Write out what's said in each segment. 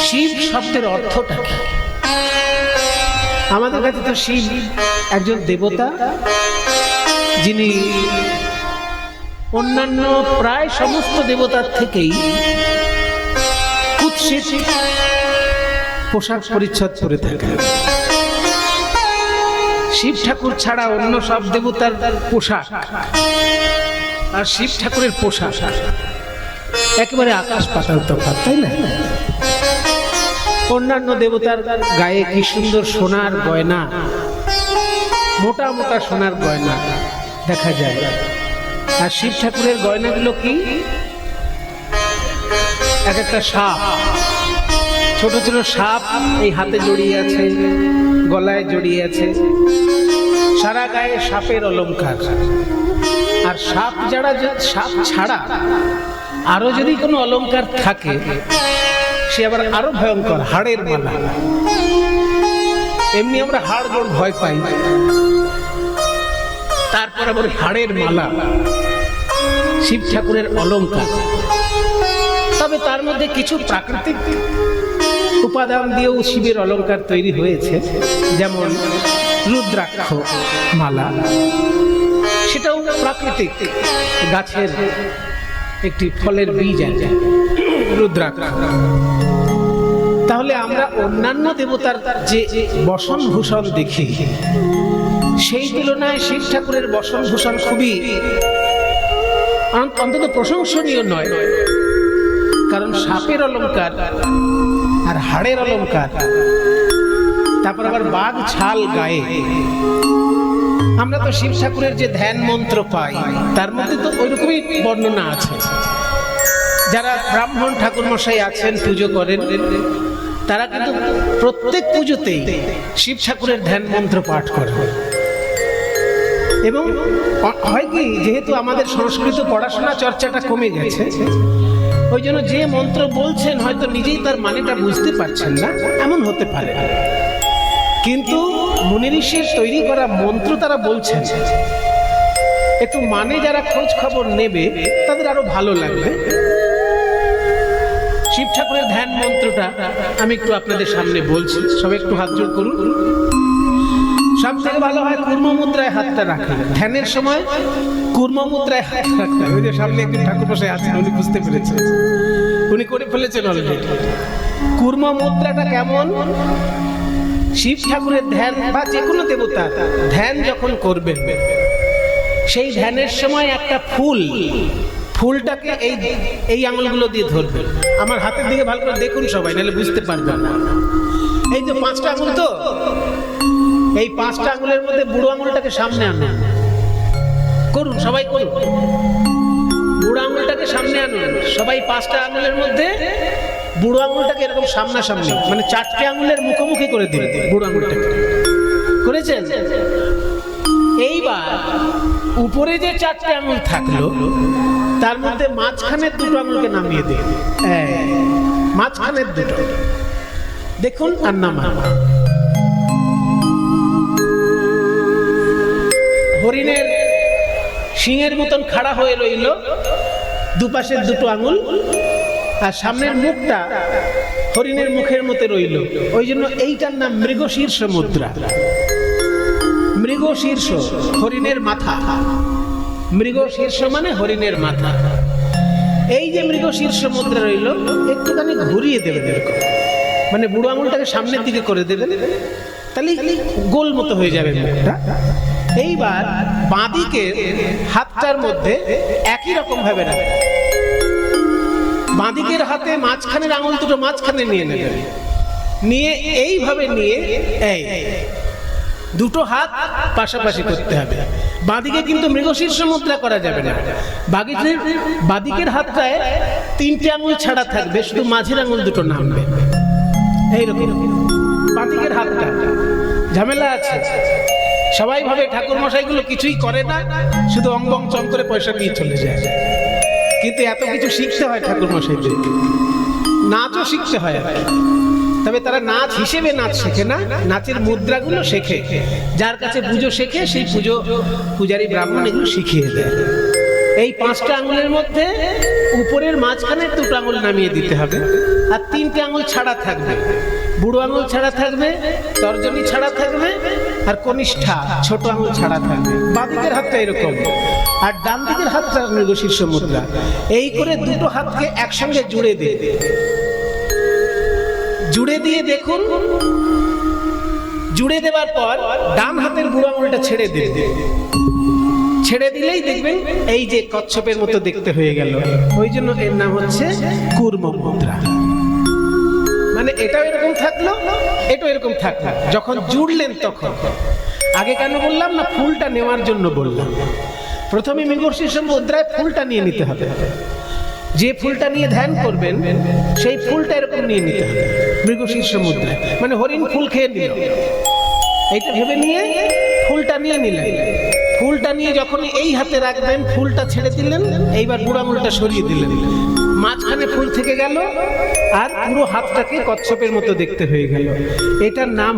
শিব শব্দের অর্থটা কি? আমাদের কাছে তো শিব একজন দেবতা, যিনি অন্যান্য প্রায় সমস্ত দেবতার থেকেই কুৎসিত পোশাক পরিচ্ছদ পরে থাকেন। শিব ঠাকুর ছাড়া অন্য সব দেবতার পোশাক আর শিব ঠাকুরের পোশাক একেবারে আকাশ পাতাল তফাৎ, তাই না? অন্যান্য দেবতার গায়ে কি সুন্দর সোনার গয়না, মোটা মোটা সোনার গয়না দেখা যায়, আর শিব ঠাকুরের গয়নাগুলো কি? এক একটা সাপ, ছোট ছোট সাপ এই হাতে জড়িয়ে আছে, গলায় জড়িয়ে আছে, সারা গায়ে সাপের অলংকার। আর সাপ ছাড়া আরো যদি কোনো অলংকার থাকে সে আবার আরো ভয়ঙ্কর, হাড়ের মালা। এমনি আমরা হাড় জোড় ভয় পাই, তারপর আবার হাড়ের মালা শিব ঠাকুরের অলংকার। তবে তার মধ্যে কিছু প্রাকৃতিক উপাদান দিয়েও শিবের অলংকার তৈরি হয়েছে, যেমন রুদ্রাক্ষ মালা, সেটাও প্রাকৃতিক, গাছের একটি ফলের বীজ আছে রুদ্রাক্ষ। তাহলে আমরা অন্যান্য দেবতার যে বসন ভূষণ দেখি, সেই তুলনায় শিব ঠাকুরের বসন ভূষণ খুবই অন্তত প্রশংসনীয় নয়। কারণ সাপের অলংকার আর হাড়ের অলংকার, তারপর আবার বাঘ ছাল গায়ে। আমরা তো শিব ঠাকুরের যে ধ্যান মন্ত্র পাই তার মধ্যে তো ওইরকমই বর্ণনা আছে। যারা ব্রাহ্মণ ঠাকুর মশাই আছেন, পুজো করেন, তারা কিন্তু প্রত্যেক পুজোতেই শিব ঠাকুরের ধ্যান মন্ত্র পাঠ করে। এবং হয় কি, যেহেতু আমাদের সংস্কৃত পড়াশোনা চর্চাটা কমে গেছে, ওই জন্য যে মন্ত্র বলছেন হয়তো নিজেই তার মানেটা বুঝতে পারছেন না, এমন হতে পারে। কিন্তু মুনি ঋষির তৈরি করা মন্ত্র তারা বলছেন, একটু মানে যারা খোঁজ খবর নেবে তাদের আরো ভালো লাগবে। শিব ঠাকুরের ধ্যান মন্ত্রটা আমি একটু আপনাদের সামনে বলছি, সবাই একটু হাত জোড় করুন। সব থেকে ভালো হয় কূর্ম মুদ্রায় হাতটা রাখা, ধ্যানের সময় কূর্ম মুদ্রায় হাত রাখা। ওই যে সামনে একজন ঠাকুর বসে আছেন, উনি বুঝতে পেরেছেন, উনি করে ফেলেছেন অলরেডি। কূর্ম মুদ্রাটা কেমন? শিব ঠাকুরের ধ্যান বা যে কোনো দেবতার ধ্যান যখন করবেন, সেই ধ্যানের সময় একটা ফুলটাকে এই আঙুলগুলো দিয়ে ধরবেন। আমার হাতের দিকে ভালো করে দেখুন সবাই, নাহলে বুঝতে পারবেন না। এই যে 5টা আঙুল, তো এই 5টা আঙুলের মধ্যে বুড়ো আঙুলটাকে সামনে আনুন, করুন সবাই, করুন। বুড়ো আঙুলটাকে সামনে আনুন সবাই। 5টা আঙুলের মধ্যে বুড়ো আঙুলটাকে এরকম সামনাসামনি, মানে 4টে আঙুলের মুখোমুখি করে দিন বুড়ো আঙুলটাকে। করেছেন? এইবার উপরে যে 4টে আঙুল থাকলো তার মধ্যে মাঝখানের 2টো আঙুলকে নামিয়ে দিন। মাঝখানের 2টো দেখুন, আর নামান। হরিণের সিংহের মতন খাড়া হয়ে রইল দুপাশের 2টো আঙুল, আর সামনের মুখটা হরিণের মুখের মতো রইল। ওই জন্য এইটার নাম মৃগশীর্ষ মুদ্রা। মৃগশীর্ষ, হরিণের মাথা। মৃগশীর্ষ মানে হরিণের মাথা। এই যে মৃগশীর্ষ মুদ্রা রইল, একটুখানি ঘুরিয়ে দেবেন এরকম, মানে বুড়ো আঙুলটাকে সামনের দিকে করে দেবেন, তাহলে গোল মতো হয়ে যাবে মুখটা। এইবার বাঁদিকে হাতটার মধ্যে একই রকম ভাবে রাখবেন। বাঁদিকের হাতে মাঝখানের আঙুল 2টো মাঝখানে নিয়ে নেবেন, নিয়ে এইভাবে নিয়ে এই 2টো হাত পাশাপাশি করতে হবে। বাঁদিকে কিন্তু মৃগশীর্ষ মুদ্রা করা যাবে না। বাঁদিকের হাতটায় 3টে আঙুল ছাড়া থাকবে, শুধু মাঝের আঙুল 2টো নামবে। এইরকম বাঁদিকের হাতটা ঝামেলা আছে। সবাই ভাবে ঠাকুর মশাইগুলো কিছুই করে না, শুধু অঙ্গং চম করে পয়সা নিয়ে চলে যায়। কিন্তু এত কিছু শিখতে হয় ঠাকুর মশাইদেরকে, নাচও শিখতে হয়। তবে তারা নাচ হিসেবে নাচ শেখে না, নাচের মুদ্রাগুলো শেখে। যার কাছে পুজো শেখে সেই পূজারী ব্রাহ্মণ এগুলো শিখিয়ে দেয়। এই 5টা আঙুলের মধ্যে উপরের মাঝখানে দুটো আঙুল নামিয়ে দিতে হবে, আর তিনটে আঙুল ছাড়া থাকবে। বুড়ো আঙুল ছাড়া থাকবে, তর্জনী ছাড়া থাকবে, আর কনিষ্ঠা ছোট আঙুল ছাড়া থাকবে। বাঁ দিকের হাতটা এরকম, আর ডান দিকের হাতটা মৃগশীর্ষ মুদ্রা। এই করে দুটো হাতকে একসঙ্গে জুড়ে দিয়ে দেখুন। জুড়ে দেওয়ার পর ডান হাতের বুড়ো আঙুলটা ছেড়ে দেবে। ছেড়ে দিলেই দেখবেন এই যে কচ্ছপের মতো দেখতে হয়ে গেল। ওই জন্য এর নাম হচ্ছে কূর্ম মুদ্রা। মানে এটাও এরকম থাকলো, এটাও এরকম থাকলো। যখন জুড়লেন তখন আগে কেন বললাম না, ফুলটা নেওয়ার জন্য বললাম। প্রথমে মৃগশীর্ষ মুদ্রায় ফুলটা নিয়ে নিতে হবে। যে ফুলটা নিয়ে ধ্যান করবেন সেই ফুলটা এরকম নিয়ে নিতে হবে মৃগশীর্ষ মুদ্রায়। মানে হরিণ ফুল খেয়ে নিল, এইটা ভেবে নিয়ে ফুলটা নিয়ে নিলেন। ফুলটা নিয়ে যখন এই হাতে রাখবেন, ফুলটা ছেড়ে দিলেন, এইবার বুড়ো আঙুলটা সরিয়ে দিলেন, মাঝখানে ফুল থেকে গেল, আর পুরো হাতটাকে কচ্ছপের মতো দেখতে হয়ে গেল। এটার নাম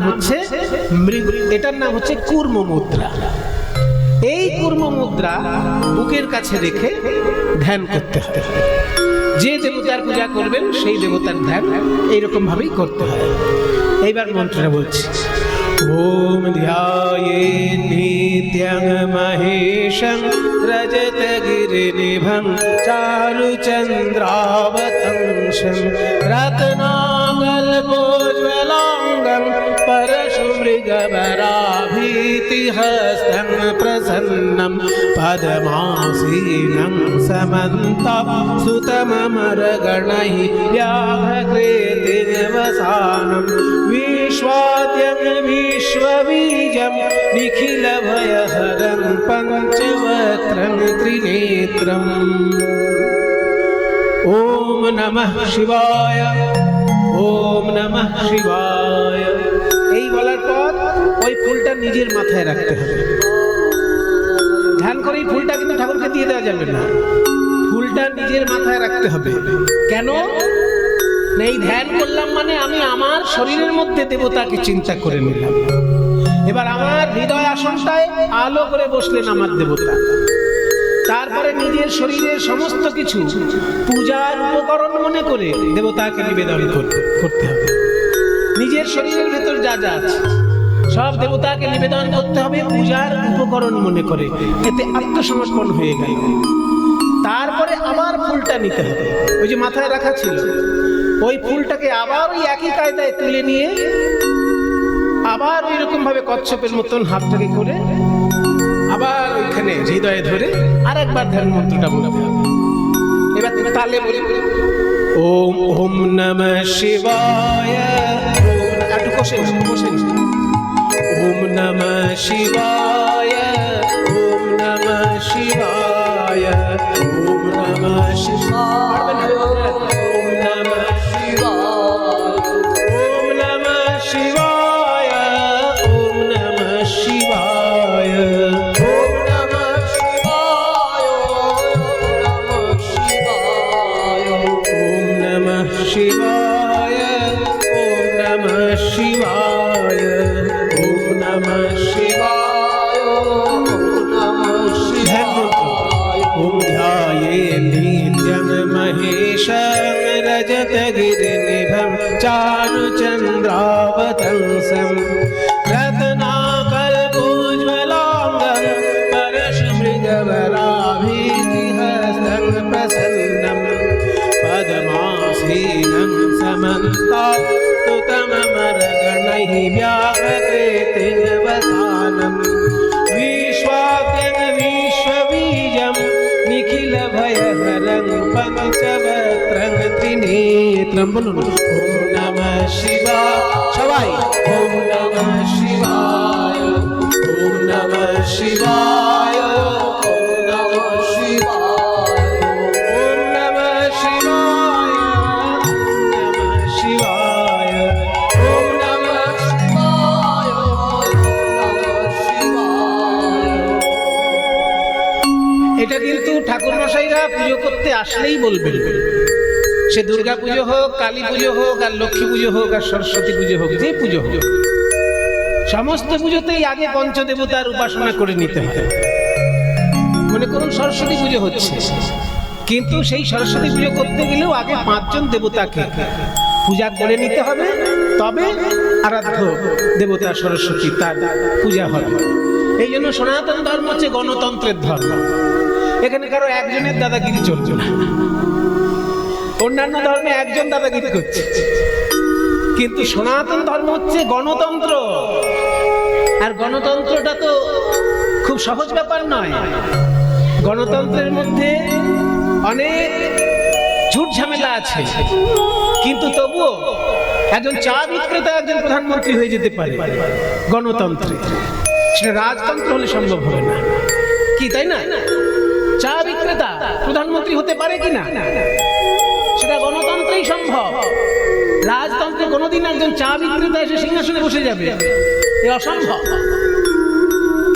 হচ্ছে কূর্ম মুদ্রা। এই কূর্ম মুদ্রা বুকের কাছে রেখে ধ্যান করতে হবে। যে দেবতার পূজা করবেন সেই দেবতার ধ্যান এইরকম ভাবেই করতে হয়। এইবার মন্ত্রটা বলছি। ওম ধ্যায়েৎ নিত্যং মহেশং রজতগিরিনিভং চারুচন্দ্রাবতংশং রত্নাকল্পোজ্জ্বলাঙ্গং পরশুমৃগবরাভীতিহস্तं প্রসন্नं পদ্মাসীनं समन्तसुतममरगणैः व्याघ्रकृतिर्वसानं विश्वाद्यं विश्वबीजं निखिलभयहरं पञ्चवक्त्रं त्रिनेत्रम्। ओम नमः शिवाय, ओम नमः शिवाय। এই বলার পর ওই ফুলটা নিজের মাথায় রাখতে হবে। ধ্যান করে এই ফুলটা কিন্তু ঠাকুরকে দিয়ে দেওয়া যাবে না, ফুলটা নিজের মাথায় রাখতে হবে। কেন? এই ধ্যান করলাম মানে আমি আমার শরীরের মধ্যে দেবতাকে চিন্তা করে নিলাম। এবার আমার হৃদয় আসনটায় আলো করে বসলেন আমার দেবতা। তারপরে নিজের শরীরের সমস্ত কিছু পূজার উপকরণ মনে করে দেবতাকে নিবেদন করতে হবে। নিজের শরীরের ভেতর যা যা আছে সব দেবতাকে নিবেদন করতে হবে পূজার উপকরণ মনে করে। এতে আত্মসমর্পণ হয়ে গেল। তারপরে আবার ফুলটা নিতে হবে, ওই যে মাথায় রাখা ছিল ওই ফুলটাকে আবার ওই একই কায়দায় তুলে নিয়ে আবার ওই রকম ভাবে কচ্ছপের মতন হাতটাকে করে আবার ওইখানে হৃদয়ে ধরে আর একবার ধ্যান মন্ত্রটা বলতে হবে। এবার তুমি তালে বলি ওম ওম নমঃ শিবায়। একটু বসেন ওম নমঃ শিবায়, ওম নমঃ শিবায়, ওম নমঃ শিবায়, ওম নমঃ শিবায়, ওম নমঃ শিবায়, ওম নমঃ শিবায়, ওম নমঃ শিবায়, ওম নমঃ শিবায়, ওম নমঃ শিবায়, ওম নমঃ শিবায়, ওম নমঃ শিবায়। ওম ধ্যায়েৎ নিত্যং মহেশং রজতগিরিনিভং চারুচন্দ্রাবতংশং রত্নাকল্পোজ্জ্বলাঙ্গং পরশুমৃগবরাভীতিহস্तं প্রসন্नं পদ্মাসীनं समन्तसुतममरगणैः व्याघ्रकृतिर्वसानं विश्वाद्यं विश्वबीजं निखिलभयहरं पञ्चवक्त्रं त्रिनेत्रं। बोलুন ओम नमः शिवाय। সবাই ओम नमः शिवाय, ओम नमः शिवाय, ओम नमः शिवाय, ओम नमः शिवाय, शिवाय, ओम नमः शिवाय, नमः शिवाय। এটা কিন্তু ঠাকুর মশাইরা পুজো করতে আসলেই বলবেন। সে দুর্গা পুজো হোক, কালী পুজো হোক, আর লক্ষ্মী পুজো হোক, আর সরস্বতী পুজো হোক, যে পুজো হোক, সমস্ত পুজোতেই আগে পঞ্চদেবতার উপাসনা করে নিতে হয়। মনে করুন সরস্বতী পুজো হচ্ছে, কিন্তু সেই সরস্বতী পুজো করতে গেলেও আগে 5 জন দেবতাকে পূজা করে নিতে হবে, তবে আরাধ্য দেবতা সরস্বতী তার পূজা হবে। এই জন্য সনাতন ধর্ম হচ্ছে গণতন্ত্রের ধর্ম। এখানে কারো একজনের দাদাগিরি চলছে না। অন্যান্য ধর্মে একজন দাদাগিরি করছে, কিন্তু সনাতন ধর্ম হচ্ছে গণতন্ত্র। আর গণতন্ত্রটা তো খুব সহজ ব্যাপার নয়। গণতন্ত্রের মধ্যে অনেক ঝুট ঝামেলা আছে, কিন্তু তবুও একজন চা বিক্রেতা একজন প্রধানমন্ত্রী হয়ে যেতে পারে গণতন্ত্রে। সেটা রাজতন্ত্র হলে সম্ভব হবে না, কি তাই না? চা বিক্রেতা প্রধানমন্ত্রী হতে পারে কিনা, সেটা গণতন্ত্রেই সম্ভব। রাজতন্ত্রে কোনোদিন একজন চা বিক্রেতা এসে সিংহাসনে বসে যাবে, এ অসম্ভব।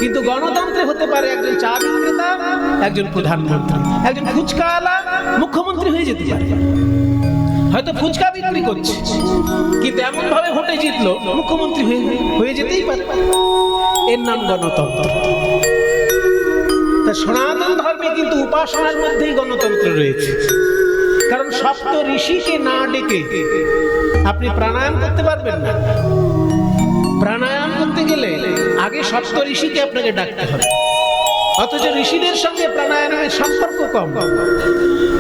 কিন্তু গণতন্ত্রে হতে পারে একজন চা বিক্রেতা একজন প্রধানমন্ত্রী, একজন ফুচকাওয়ালা মুখ্যমন্ত্রী হয়ে যেতে পারে। হয়তো ফুচকা বিক্রি করছে, কিন্তু এমন ভাবে ভোটে জিতলো মুখ্যমন্ত্রী হয়ে যেতেই পারে। এর নাম গণতন্ত্র। তা সনাতন ধর্মে কিন্তু উপাসনার মধ্যেই গণতন্ত্র রয়েছে। কারণ সপ্ত ঋষিকে না ডেকে আপনি প্রাণায়াম করতে পারবেন না। প্রাণায়াম করতে গেলে আগে সপ্ত ঋষিকে আপনাকে ডাকতে হবে, অথচ ঋষিদের সঙ্গে প্রাণায়ামের সম্পর্ক কম।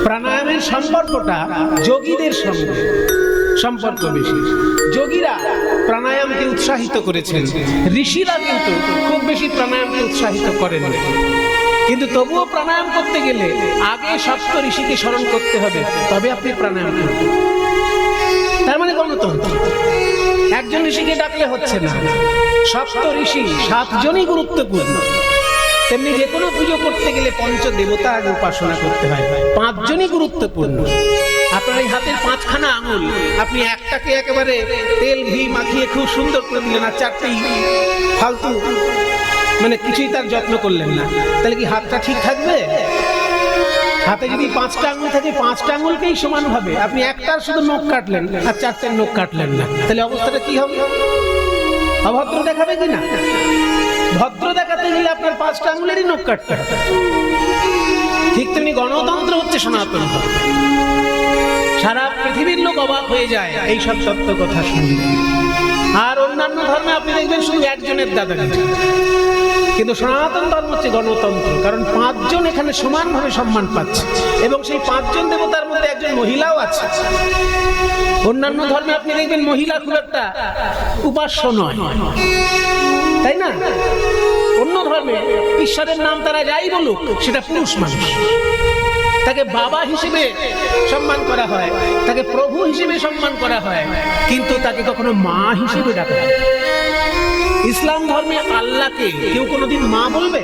প্রাণায়ামের সম্পর্কটা যোগীদের সঙ্গে সম্পর্ক বেশি। যোগীরা প্রাণায়ামকে উৎসাহিত করেছেন, ঋষিরা কিন্তু খুব বেশি প্রাণায়ামকে উৎসাহিত করেন। কিন্তু তবুও প্রাণায়াম করতে গেলে আগে সপ্ত ঋষিকে স্মরণ করতে হবে, তবে আপনি প্রাণায়াম করবেন। তার মানে গণতন্ত্র। একজন ঋষিকে ডাকলে হচ্ছে না, সপ্ত ঋষি 7 জনই গুরুত্বপূর্ণ। তেমনি যে কোনো পুজো করতে গেলে পঞ্চদেবতা আগে উপাসনা করতে হয়, 5 জনই গুরুত্বপূর্ণ। আপনার এই হাতের 5খানা আঙুল, আপনি একটাকে একেবারে তেল ঘি মাখিয়ে খুব সুন্দর করে দিলেন, আর 4টেই ফালতু, মানে কিছুই তার যত্ন করলেন না, তাহলে কি হাতটা ঠিক থাকবে? হাতে যদি 5টা আঙুল থাকে, 5টা আঙুলকেই সমানভাবে আপনি একটার শুধু নখ কাটলেন আর 4টের নখ কাটলেন না, তাহলে অবস্থাটা কি হবে? অভদ্র দেখাবে কিনা? ভদ্র দেখাতে গেলে আপনার 5টা আঙুলেরই নখ কাটতে হবে। ঠিক তেমনি গণতন্ত্র হচ্ছে সনাতন ধর্ম। সারা পৃথিবীর লোক অবাক হয়ে যায় এই সব তত্ত্ব কথা শুনলে। আর অন্যান্য ধর্মে আপনি দেখবেন শুধু একজনের দাদাগিরি, কিন্তু সনাতন ধর্ম হচ্ছে গণতন্ত্র। কারণ 5 জন এখানে সমানভাবে সম্মান পাচ্ছে, এবং সেই 5 জন দেবতার মধ্যে একজন মহিলাও আছে। অন্যান্য ধর্মে আপনি দেখবেন মহিলা খুব একটা উপাস্য নয়, তাই না? অন্য ধর্মে ঈশ্বরের নাম তারা যাই বলুক, সেটা পুরুষ মানুষ, তাকে বাবা হিসেবে সম্মান করা হয়, তাকে প্রভু হিসেবে সম্মান করা হয়, কিন্তু তাকে কখনো মা হিসেবে ডাকা হয়। ইসলাম ধর্মে আল্লাহকে কেউ কোনোদিন মা বলবে?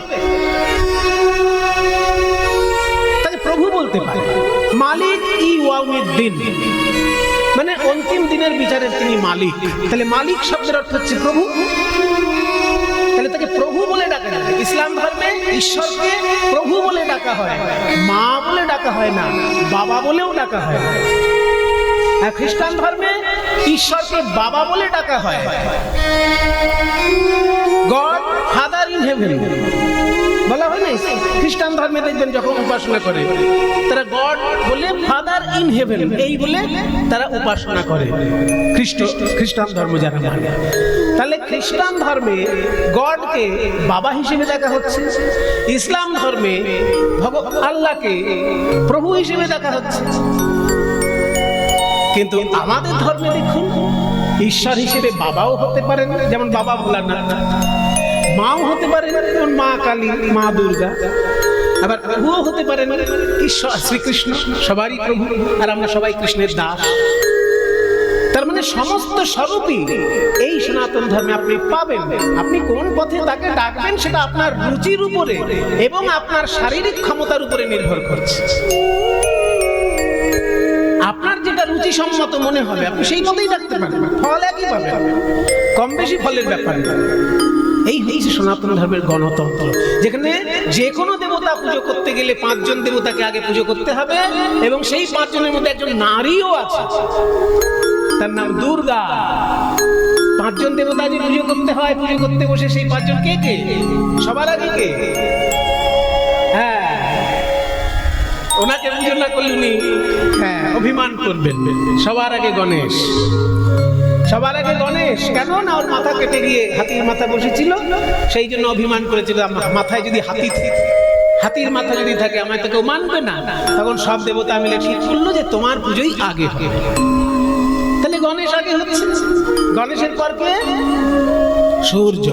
তাকে প্রভু বলতে পারে। মালিক ইয়াউমিদ্দিন, মানে অন্তিম দিনের বিচারের তিনি মালিক। তাহলে মালিক শব্দের অর্থ হচ্ছে প্রভু, তাহলে তাকে প্রভু বলে ডাকা যায়। ইসলাম ধর্মে ঈশ্বরকে প্রভু বলে ডাকা হয়, মা বলে ডাকা হয় না, বাবা বলেও ডাকা হয়। আর খ্রিস্টান ধর্মে ঈশ্বরকে বাবা বলে ডাকা হয়। গড ফাদার ইন হেভেন বলা হয় না? খ্রিস্টান ধর্মে দেখবেন যখন উপাসনা করে তারা গড বলে ফাদার ইন হেভেন এই বলে তারা উপাসনা করে। খ্রিস্টান ধর্ম যারা মানে, তাহলে খ্রিস্টান ধর্মে গডকে বাবা হিসেবে দেখা হচ্ছে, ইসলাম ধর্মে আল্লাহকে প্রভু হিসেবে দেখা হচ্ছে। কিন্তু আমাদের ধর্মে দেখুন, ঈশ্বর হিসেবে বাবাও হতে পারেন, যেমন বাবা ভোলানাথ, মাও হতে পারেন যেমন মা কালী, মা দুর্গা, আবার প্রভুও হতে পারেন ঈশ্বর শ্রীকৃষ্ণ, সবারই প্রভু, আর আমরা সবাই কৃষ্ণের দাস। তার মানে সমস্ত স্বরূপই এই সনাতন ধর্মে আপনি পাবেন। আপনি কোন পথে তাকে ডাকবেন সেটা আপনার রুচির উপরে এবং আপনার শারীরিক ক্ষমতার উপরে নির্ভর করছে। আপনার যেটা রুচি সম্মত মনে হবে আপনি সেই পথেই ডাকতে পারবেন, ফল একই পাবেন, কম বেশি ফলের ব্যাপার না। এই হচ্ছে সনাতন ধর্মের গণতন্ত্র, যেখানে যে কোনো দেবতা পুজো করতে গেলে 5 জন দেবতাকে আগে পুজো করতে হবে, এবং সেই 5 জনের মধ্যে একজন নারীও আছে, তার নাম দুর্গা। 5 জন দেবতা যে পুজো করতে হয়, পুজো করতে বসে সেই 5 জন কে কে? সবার আগে কে? হ্যাঁ, ওনাকে পুজো না করলে উনি অভিমান করবেন। সবার আগে গণেশ, সবার আগে গণেশ। কেন না ওর মাথা কেটে গিয়ে হাতির মাথা বসেছিল, সেই জন্য অভিমান করেছিল মাথায় যদি হাতির মাথা যদি থাকে আমায় তো কেউ মানবে না। তখন সব দেবতা মিলে ঠিক করলো যে তোমার পুজোই আগে হবে। তাহলে গণেশ আগে হচ্ছে। গণেশের পর কে? সূর্য।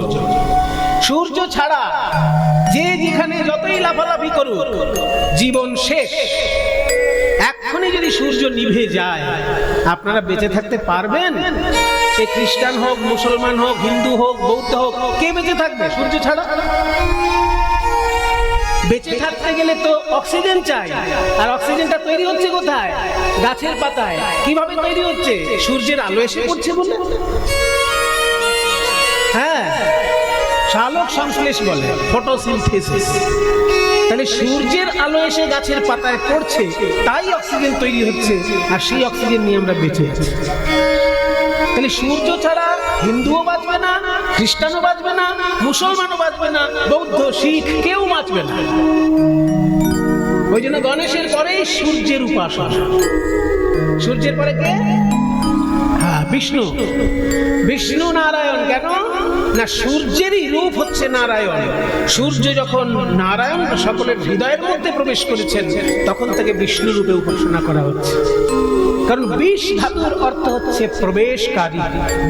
সূর্য ছাড়া যে যেখানে যতই লাফালাফি করুক জীবন শেষ। এক্ষুনি যদি সূর্য নিভে যায় আপনারা বেঁচে থাকতে পারবেন? সে খ্রিস্টান হোক, মুসলমান হোক, হিন্দু হোক, বৌদ্ধ হোক, কে বেঁচে থাকবে সূর্য ছাড়া? বেঁচে থাকতে গেলে তো অক্সিজেন চাই, আর অক্সিজেনটা তৈরি হচ্ছে কোথায়? গাছের পাতায়। কিভাবে তৈরি হচ্ছে? সূর্যের আলো এসে পড়ছে বলে। হ্যাঁ, সালোক সংশ্লেষ বলে, ফটোসিনথেসিস। তাহলে সূর্যের আলো এসে গাছের পাতায় পড়ছে, তাই অক্সিজেন তৈরি হচ্ছে, আর সেই অক্সিজেন নিয়ে আমরা বেঁচে আছি। তাহলে সূর্য ছাড়া হিন্দুও বাঁচবে না, খ্রিস্টানও বাঁচবে না, মুসলমানও বাঁচবে না, বৌদ্ধ, শিখ কেউ বাঁচবে না। ওই জন্য গণেশের পরেই সূর্যের উপাসনা। সূর্যের পরে কে? বিষ্ণু। বিষ্ণু নারায়ণ। কেন না সূর্যেরই রূপ হচ্ছে নারায়ণ। সূর্য যখন নারায়ণ সকলের হৃদয়ের মধ্যে প্রবেশ করেছেন, তখন থেকে বিষ্ণু রূপে উপাসনা করা হচ্ছে। কারণ বিষ ধাতুর অর্থ হচ্ছে প্রবেশকারী।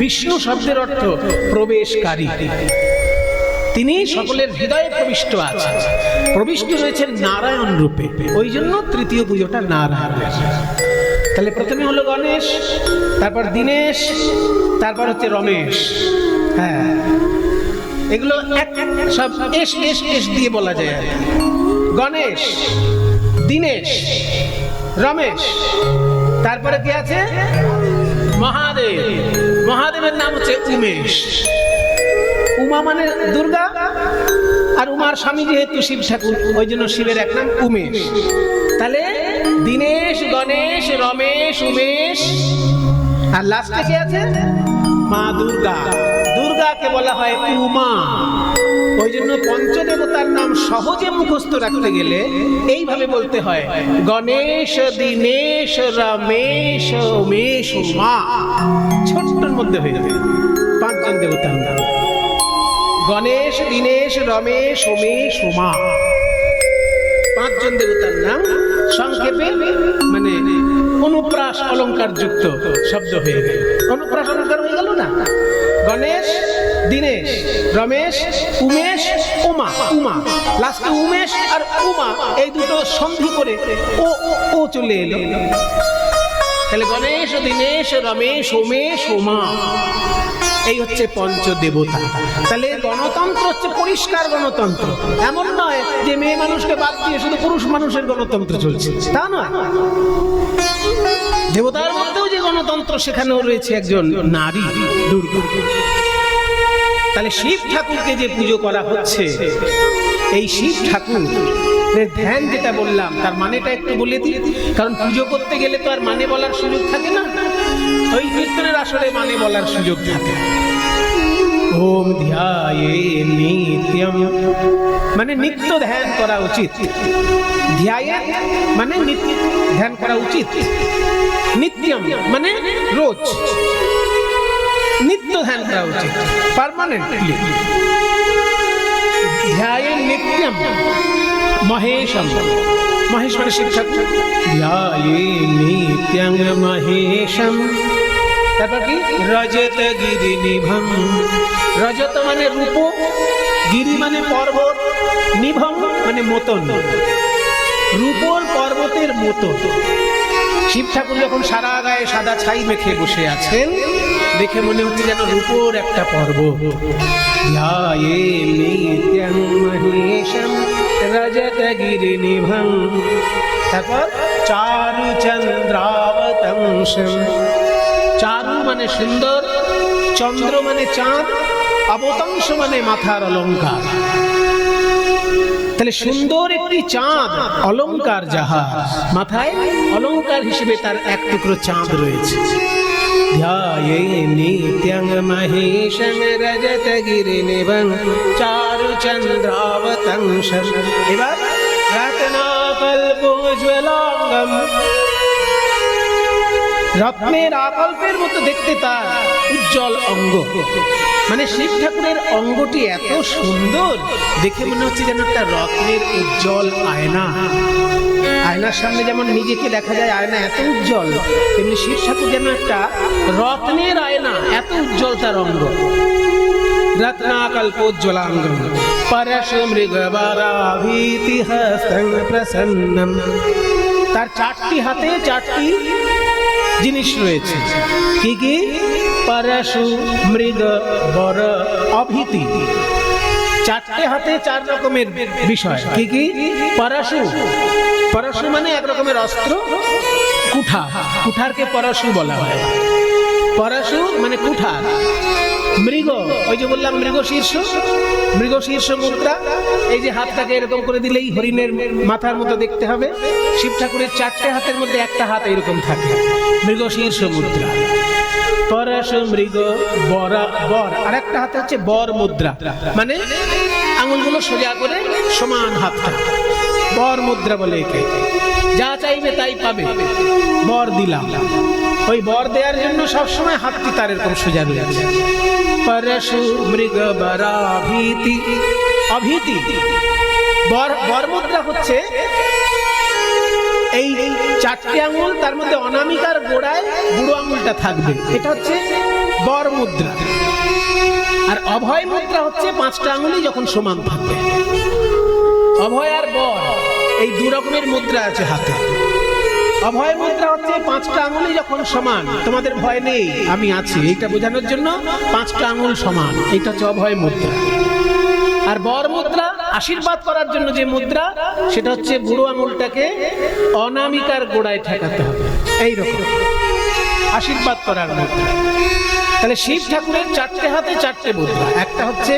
বিষ্ণু শব্দের অর্থ প্রবেশকারী। তিনি সকলের হৃদয়ে প্রবিষ্ট আছেন, প্রবিষ্ট রয়েছেন নারায়ণ রূপে। ওই জন্য তৃতীয় পুজোটা নারায়ণ। তাহলে প্রথমে হলো গণেশ, তারপর দীনেশ, তারপর হচ্ছে রমেশ। হ্যাঁ, এগুলো সব এস এস এস দিয়ে বলা যায়। গণেশ, দীনেশ, রমেশ, তারপরে কি আছে? মহাদেব। মহাদেবের নাম হচ্ছে উমেশ। উমা মানে দুর্গা, আর উমার স্বামী যেহেতু শিব ঠাকুর, ওই জন্য শিবের এক নাম উমেশ। তাহলে দীনেশ, গণেশ, রমেশ, উমেশ, আর লাস্টে কে আছে? মা দুর্গা। দুর্গাকে বলা হয় উমা। ওই জন্য পঞ্চদেবতার নাম সহজে মুখস্থ রাখতে গেলে এইভাবে বলতে হয়: গণেশ, দীনেশ, রমেশ, উমেশ, উমা। ছোট্টর মধ্যে হয়ে যাবে পাঁচজন দেবতার নাম: গণেশ, দীনেশ, রমেশ, উমেশ, উমা। পাঁচজন দেবতার নাম সংক্ষেপে, মানে অনুপ্রাস অলঙ্কার যুক্ত শব্দ হয়ে গেল। অনুপ্রাস অলঙ্কার হয়ে গেল না? গণেশ, দীনেশ, রমেশ, উমেশ, উমা। উমা লাস্টে উমেশ আর উমা এই দুটো সন্ধি করে ও চলে এলো। তাহলে গণেশ, দীনেশ, রমেশ, উমেশ, উমা, এই হচ্ছে পঞ্চদেবতা। তাহলে গণতন্ত্র হচ্ছে পরিষ্কার গণতন্ত্র। এমন নয় যে মেয়ে মানুষকে বাদ দিয়ে শুধু পুরুষ মানুষের গণতন্ত্র চলছে, তা নয়। দেবতার মধ্যেও যে গণতন্ত্র, সেখানেও রয়েছে একজন নারী, দুর্গা। তাহলে শিব ঠাকুরকে যে পুজো করা হচ্ছে, এই শিব ঠাকুর ধ্যান যেটা বললাম তার মানেটা একটু বলে দিই। কারণ পুজো করতে গেলে তো আর মানে বলার সুযোগ থাকে না, ওই কীর্তনের আসলে মানে বলার সুযোগ থাকে। ওম ধ্যায়ে নিত্যম মানে নিত্য ধ্যান করা উচিত। ধ্যায়ে মানে নিত্য ধ্যান করা উচিত। নিত্যম মানে রোজ, নিত্য ধ্যান করা উচিত, পার্মানেন্টলি। ধ্যায়ে নিত্যম মহেশম। মহেশ মানে শিব ঠাকুর। ধ্যায়ে নিত্যং মহেশম। তারপর কি? রজত গিরি নিভম। রজত মানে রূপ, গিরি মানে পর্বত, নিভম মানে মতন, রূপর পর্বতের মতো। শিব ঠাকুর যখন সারা গায়ে সাদা ছাই মেখে বসে আছেন, দেখে মনে হচ্ছে যেন রূপর একটা পর্বত। ধ্যায়ে নিত্যং মহেশম রজত গিরি নিভম। তারপর চারু চন্দ্রাবতংশম। চারু মানে সুন্দর, চন্দ্র মানে চাঁদ, অবতংশ মানে মাথার অলঙ্কার। তাহলে সুন্দর একটি চাঁদ, অলঙ্কার যাহার, মাথায় অলঙ্কার হিসেবে তার এক টুকরো চাঁদ রয়েছে। ধ্যায়ে নিত্যং মহেশং রজত গিরি নিভং চারু চন্দ্রাবতংশম। এবার প্রার্থনা কল্পোজ্জ্বলাঙ্গম, রত্নের আকল্পের মতো দেখতে তার উজ্জ্বল অঙ্গ। মানে শিব ঠাকুরের অঙ্গটি এত সুন্দর, দেখে মনে হচ্ছে যেন একটা রত্নের উজ্জ্বল আয়না। আয়নার সামনে যেমন নিজেকে দেখা যায়, আয়না এত উজ্জ্বল, তেমনি শিব ঠাকুর যেন একটা রত্নের আয়না, এত উজ্জ্বল তার অঙ্গ। রত্নাকল্পোজ্জ্বলাঙ্গম পরশু মৃগবরাভীতি হস্তং প্রসন্নম। তার চারটি হাতে চারটি জিনিস রয়েছে। কি কি? পরশু মৃগ বর অভীতি। চারটে হাতে চার রকমের বিষয়। কি কি? পরশু, পরশু মানে এক রকমের অস্ত্র। কুঠা, কুঠারকে পরশু বলা হয়। পরশু মানে কুঠার। মৃগ, ওই যে বললাম মৃগশীর্ষ, মৃগশীর্ষ মুদ্রা। এই যে হাতটাকে এরকম করে দিলেই হরিণের মাথার মতো দেখতে হবে। শিব ঠাকুরের চারটে হাতের মধ্যে একটা হাত এরকম থাকে, মৃগশীর্ষ মুদ্রা। পরশ মৃগ বর, বর আর একটা হাতে হচ্ছে বর মুদ্রা, মানে আঙুলগুলো সোজা করে সমান হাতটা, বর মুদ্রা বলে একে। যা চাইবে তাই পাবে, বর দিলাম। ওই বর দেওয়ার জন্য সবসময় হাতটি তার এরকম সোজা রয়েছে। পরশু মৃগ বরাভীতি, অভীতি। বর মুদ্রা হচ্ছে এই চারটি আঙুল, তার মধ্যে অনামিকার গোড়ায় বুড়ো আঙুলটা থাকবে, এটা হচ্ছে বর মুদ্রা। আর অভয় মুদ্রা হচ্ছে পাঁচটা আঙুলই যখন সমান থাকবে। অভয় আর বর এই দু রকমের মুদ্রা আছে হাতে। অভয় মুদ্রা হচ্ছে পাঁচটা আঙুলই যখন সমান, তোমাদের ভয় নেই আমি আছি, এইটা বোঝানোর জন্য পাঁচটা আঙুল সমান, এইটা হচ্ছে অভয় মুদ্রা। আর বর মুদ্রা আশীর্বাদ করার জন্য যে মুদ্রা, সেটা হচ্ছে বুড়ো আঙুলটাকে অনামিকার গোড়ায় ঠেকাতে হবে, এইরকম আশীর্বাদ করার মুদ্রা। তাহলে শিব ঠাকুরের চারটে হাতে চারটে মুদ্রা। একটা হচ্ছে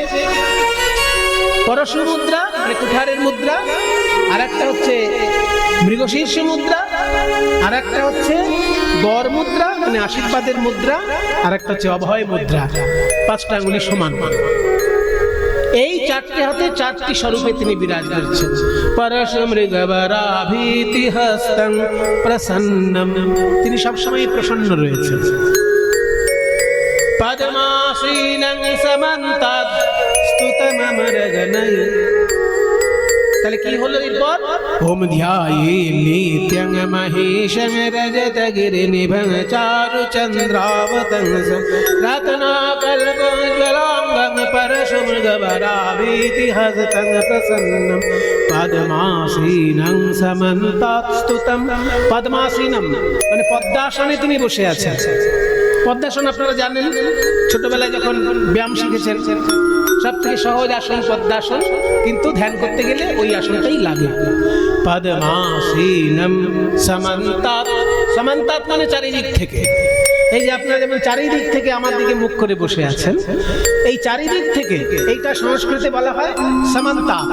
পরশু মুদ্রা মানে কুঠারের মুদ্রা, আর একটা হচ্ছে মৃগশীর্ষ মুদ্রা, আর একটা হচ্ছে বর মুদ্রা মানে আশীর্বাদের মুদ্রা, আর একটা হচ্ছে অভয় মুদ্রা, পাঁচটা আঙুলি সমান। এই চারটি হাতে চারটি স্বরূপে তিনি বিরাজ করছেন। পরশ মৃগবরাভীতি হস্তং প্রসন্নম, তিনি সবসময় প্রসন্ন রয়েছেন। পদ্মাসীনং সমন্তাৎ স্তুতমমরগণৈ। তাহলে কি হলো এরপর? ওম ধ্যায়ে নিত্যং মহেশং রজতগিরিনিভং চারুচন্দ্রাবতং রত্নাকল্পোজ্জ্বলাঙ্গম পরশু মৃগবরাভীতি হস্তং প্রসন্নম পদ্মাসীনং সমন্তাৎ স্তুতম। পদ্মাসীনম মানে পদ্মাসনে তিনি বসে আছেন। পদ্মাসন আপনারা জানেন, ছোটবেলায় যখন ব্যায়াম শিখেছেন, সব থেকে সহজ আসন পদ্মাসন, কিন্তু ধ্যান করতে গেলে ওই আসনটাই লাগে। পদ্মাসীনম সমন্তাৎ, সমন্তাৎ মানে চারিদিক থেকে। এই যে আপনারা যেমন চারিদিক থেকে আমার দিকে মুখ করে বসে আছেন, এই চারিদিক থেকে, এইটা সংস্কৃতে বলা হয় সমন্তাৎ।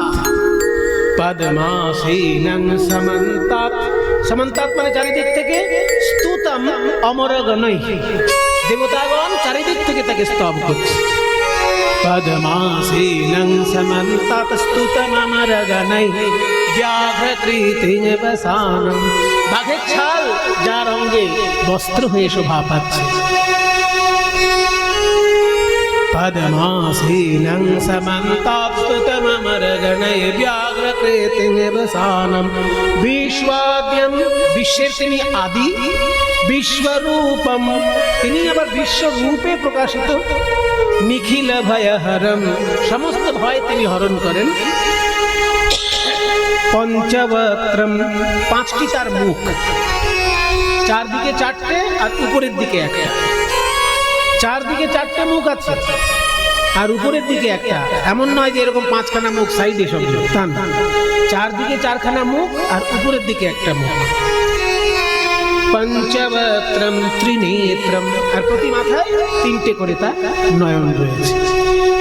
পদ্মাসীনং সমন্তাৎ, সমন্তাৎ মানে চারিদিক থেকে। স্তুতম অমরগণৈ, দেবতাগণ চারিদিক থেকে তাকে স্তব করছে। পদ্মাসীনং সমন্তাৎ স্তুতম অমরগণৈ ব্যাঘ্রকৃতিং বসানম। বাঘের ছাল যার অঙ্গে বস্ত্র হয়ে শোভা পাচ্ছে। পদ্মাসীনং সমন্তাৎ স্তুতম অমরগণৈ ব্যাঘ্রকৃতিং বসানম। বিশ্বদ্যম, বিশ্বের তিনি আদি। বিশ্বরূপম, তিনি আবার বিশ্বরূপে প্রকাশিত। নিখিল ভয়হরম, সমস্ত ভয় তিনি হরণ করেন। পঞ্চবক্ত্রম, পাঁচটি তার মুখ, চারদিকে চারটে আর উপরের দিকে একটা। চারদিকে চারটে মুখ আছে আর উপরের দিকে একটা। এমন নয় যে এরকম পাঁচখানা মুখ সাইডে সব, তা না, চারদিকে চারখানা মুখ আর উপরের দিকে একটা মুখ। পঞ্চবক্ত্রম ত্রিনেত্রম, আর প্রতি মাথায় তিনটে করে তার নয়ন রয়েছে।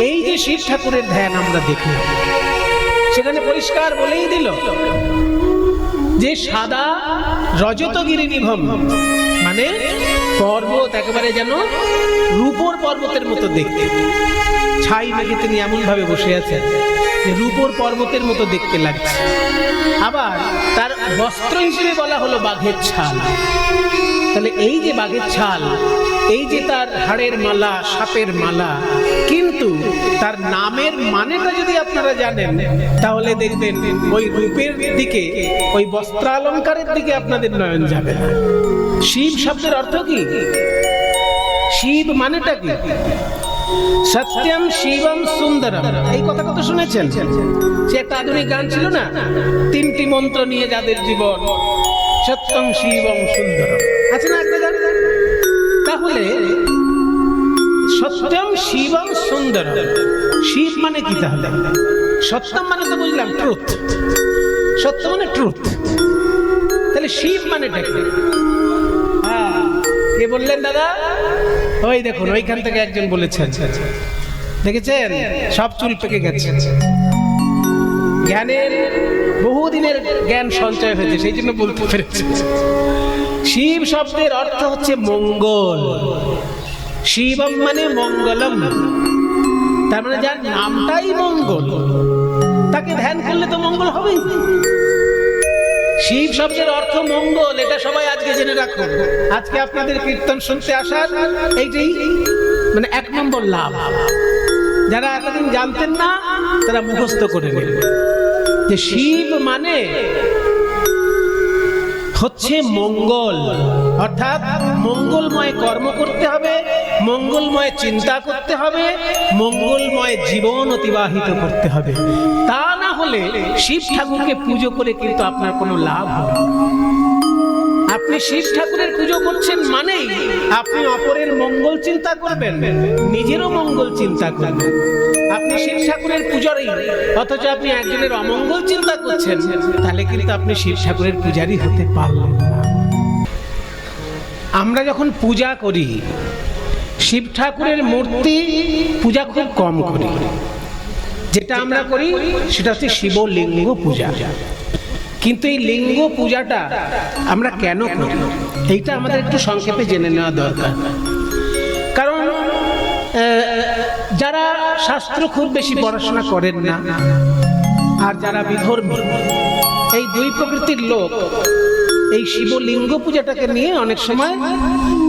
এই যে শিব ঠাকুরের ধ্যান আমরা দেখলাম, সেখানে পরিষ্কার বলেই দিল যে সাদা রজতগিরিনিভম মানে পর্বত একেবারে যেন রূপোর পর্বতের মতো দেখতে। ছাই মেঘে তিনি এমন ভাবে বসে আছেন রূপোর পর্বতের মতো দেখতে লাগছে। আবার তার বস্ত্র হিসেবে বলা হলো বাঘের ছাল। তাহলে এই যে বাঘের ছাল, এই যে তার হাড়ের মালা, সাপের মালা, কিন্তু তার নামের মানেটা যদি আপনারা জানেন তাহলে দেখবেন ওই রূপের দিকে, ওই বস্ত্রালঙ্কারের দিকে আপনাদের নয়ন যাবে না। শিব শব্দের অর্থ কি? শিব মানেটা কি? সত্যম শিবম সুন্দরম, এই কথা কত শুনেছেন? সে একটা আধুনিক গান ছিল না, 3টি মন্ত্র নিয়ে যাদের জীবন, সত্যম শিবম সুন্দরম, আছে না একটা গান? তাহলে সত্যম শিবম সুন্দরম, শিব মানে কি তাহলে? সত্যম মানে তো বুঝলাম ট্রুথ, সত্য মানে ট্রুথ, তাহলে শিব মানেটা কি? কে বললেন দাদা? ওই দেখুন, ওইখান থেকে একজন বলেছেন, দেখেছেন সব চুল পেকে গেছে। জ্ঞানের বহুদিনের জ্ঞান সঞ্চয় হয়েছে, সেই জন্য বলতে পেরেছি। শিব শব্দের অর্থ হচ্ছে মঙ্গল। শিবম মানে মঙ্গলম, তার মানে যার নামটাই মঙ্গল, তাকে ধ্যান করলে তো মঙ্গল হবেই। শিব শব্দের অর্থ মঙ্গল, এটা সবাই আজকে জেনে রাখুন। আজকে আপনাদের কীর্তন শুনতে আসার এইটাই মানে 1 নম্বর লাভ। যারা এতদিন জানতেন না তারা মুখস্থ করে নেন যে শিব মানে হচ্ছে মঙ্গল, অর্থাৎ মঙ্গলময় কর্ম করতে হবে, মঙ্গলময় চিন্তা করতে হবে, মঙ্গলময় জীবন অতিবাহিত করতে হবে। তা না হলে শিব ঠাকুরকে পুজো করে কিন্তু আপনার কোনো লাভ হবে না। আপনি শিব ঠাকুরের পুজো করছেন মানেই আপনি অপরের মঙ্গল চিন্তা করবেন, নিজেরও মঙ্গল চিন্তা করবেন। আপনি শিব ঠাকুরের পূজারী অথচ আপনি একজনের অমঙ্গল চিন্তা করছেন, তাহলে কিন্তু আপনি শিব ঠাকুরের পূজারী হতে পারলেন না। আমরা যখন পূজা করি, শিব ঠাকুরের মূর্তি পূজা খুব কম করি। যেটা আমরা করি সেটা হচ্ছে শিবলিঙ্গ পূজা। কিন্তু এই লিঙ্গ পূজাটা আমরা কেন করি, এইটা আমাদের একটু সংক্ষেপে জেনে নেওয়া দরকার। কারণ যারা শাস্ত্র খুব বেশি পড়াশোনা করেন না আর যারা বিধর্মী, এই দুই প্রকৃতির লোক এই শিবলিঙ্গ পূজাটাকে নিয়ে অনেক সময়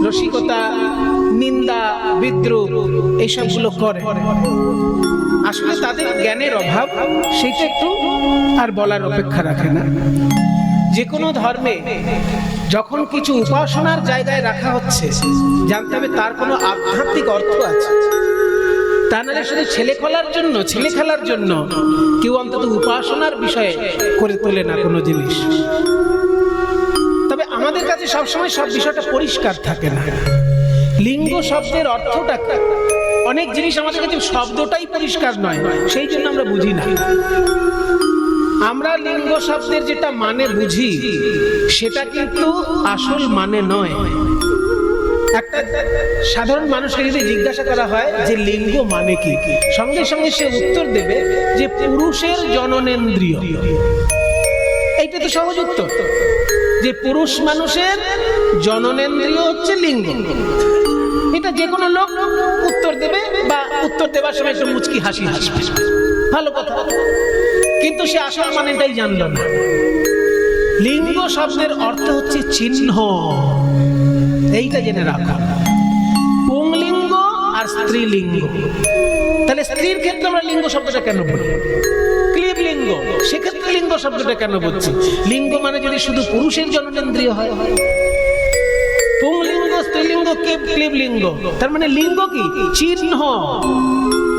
রসিকতা, নিন্দা, বিদ্রুপ এইসবগুলো করে। আসলে তাদের জ্ঞানের অভাব, সেটা একটু আর বলার অপেক্ষা রাখে না। যে কোনো ধর্মে যখন কিছু উপাসনার জায়গায় রাখা হচ্ছে, জানতে হবে তার কোনো আধ্যাত্মিক অর্থ আছে। তা নাহলে শুধু ছেলে খেলার জন্য কেউ অন্তত উপাসনার বিষয়ে করে তোলে না কোনো জিনিস। তবে আমাদের কাছে সবসময় সব বিষয়টা পরিষ্কার থাকে না। লিঙ্গ শব্দের অর্থটা, অনেক জিনিস আমাদের কাছে শব্দটাই পরিষ্কার নয়, সেই জন্য আমরা বুঝি না। আমরা লিঙ্গ শব্দের যেটা মানে বুঝি সেটা কিন্তু আসল মানে নয়। একটা সাধারণ মানুষকে যদি জিজ্ঞাসা করা হয় যে লিঙ্গ মানে কি, সঙ্গে সঙ্গে সে উত্তর দেবে যে পুরুষের জননেন্দ্রিয়। এইটা তো সহজ উত্তর, যে পুরুষ মানুষের জননেন্দ্রিয় হচ্ছে লিঙ্গ। এটা যে কোনো লোক উত্তর দেবে, বা উত্তর দেবার সময় একটু মুচকি হাসি হাসবে, ভালো কথা। কিন্তু সে আসল মানেটাই জানল না। লিঙ্গ শব্দের অর্থ হচ্ছে চিহ্ন, এইটা জেনে রাখা। পুংলিঙ্গ আর স্ত্রীলিঙ্গ। তাহলে স্ত্রীর ক্ষেত্রে আমরা লিঙ্গ শব্দটা কেন বলি? ক্লীবলিঙ্গ, সেক্ষেত্রে লিঙ্গ শব্দটা কেন বলছি? লিঙ্গ মানে যদি শুধু পুরুষের জননেন্দ্রিয় হয়, পুংলিঙ্গ, স্ত্রীলিঙ্গ, ক্লীবলিঙ্গ, তার মানে লিঙ্গ কি? চিহ্ন।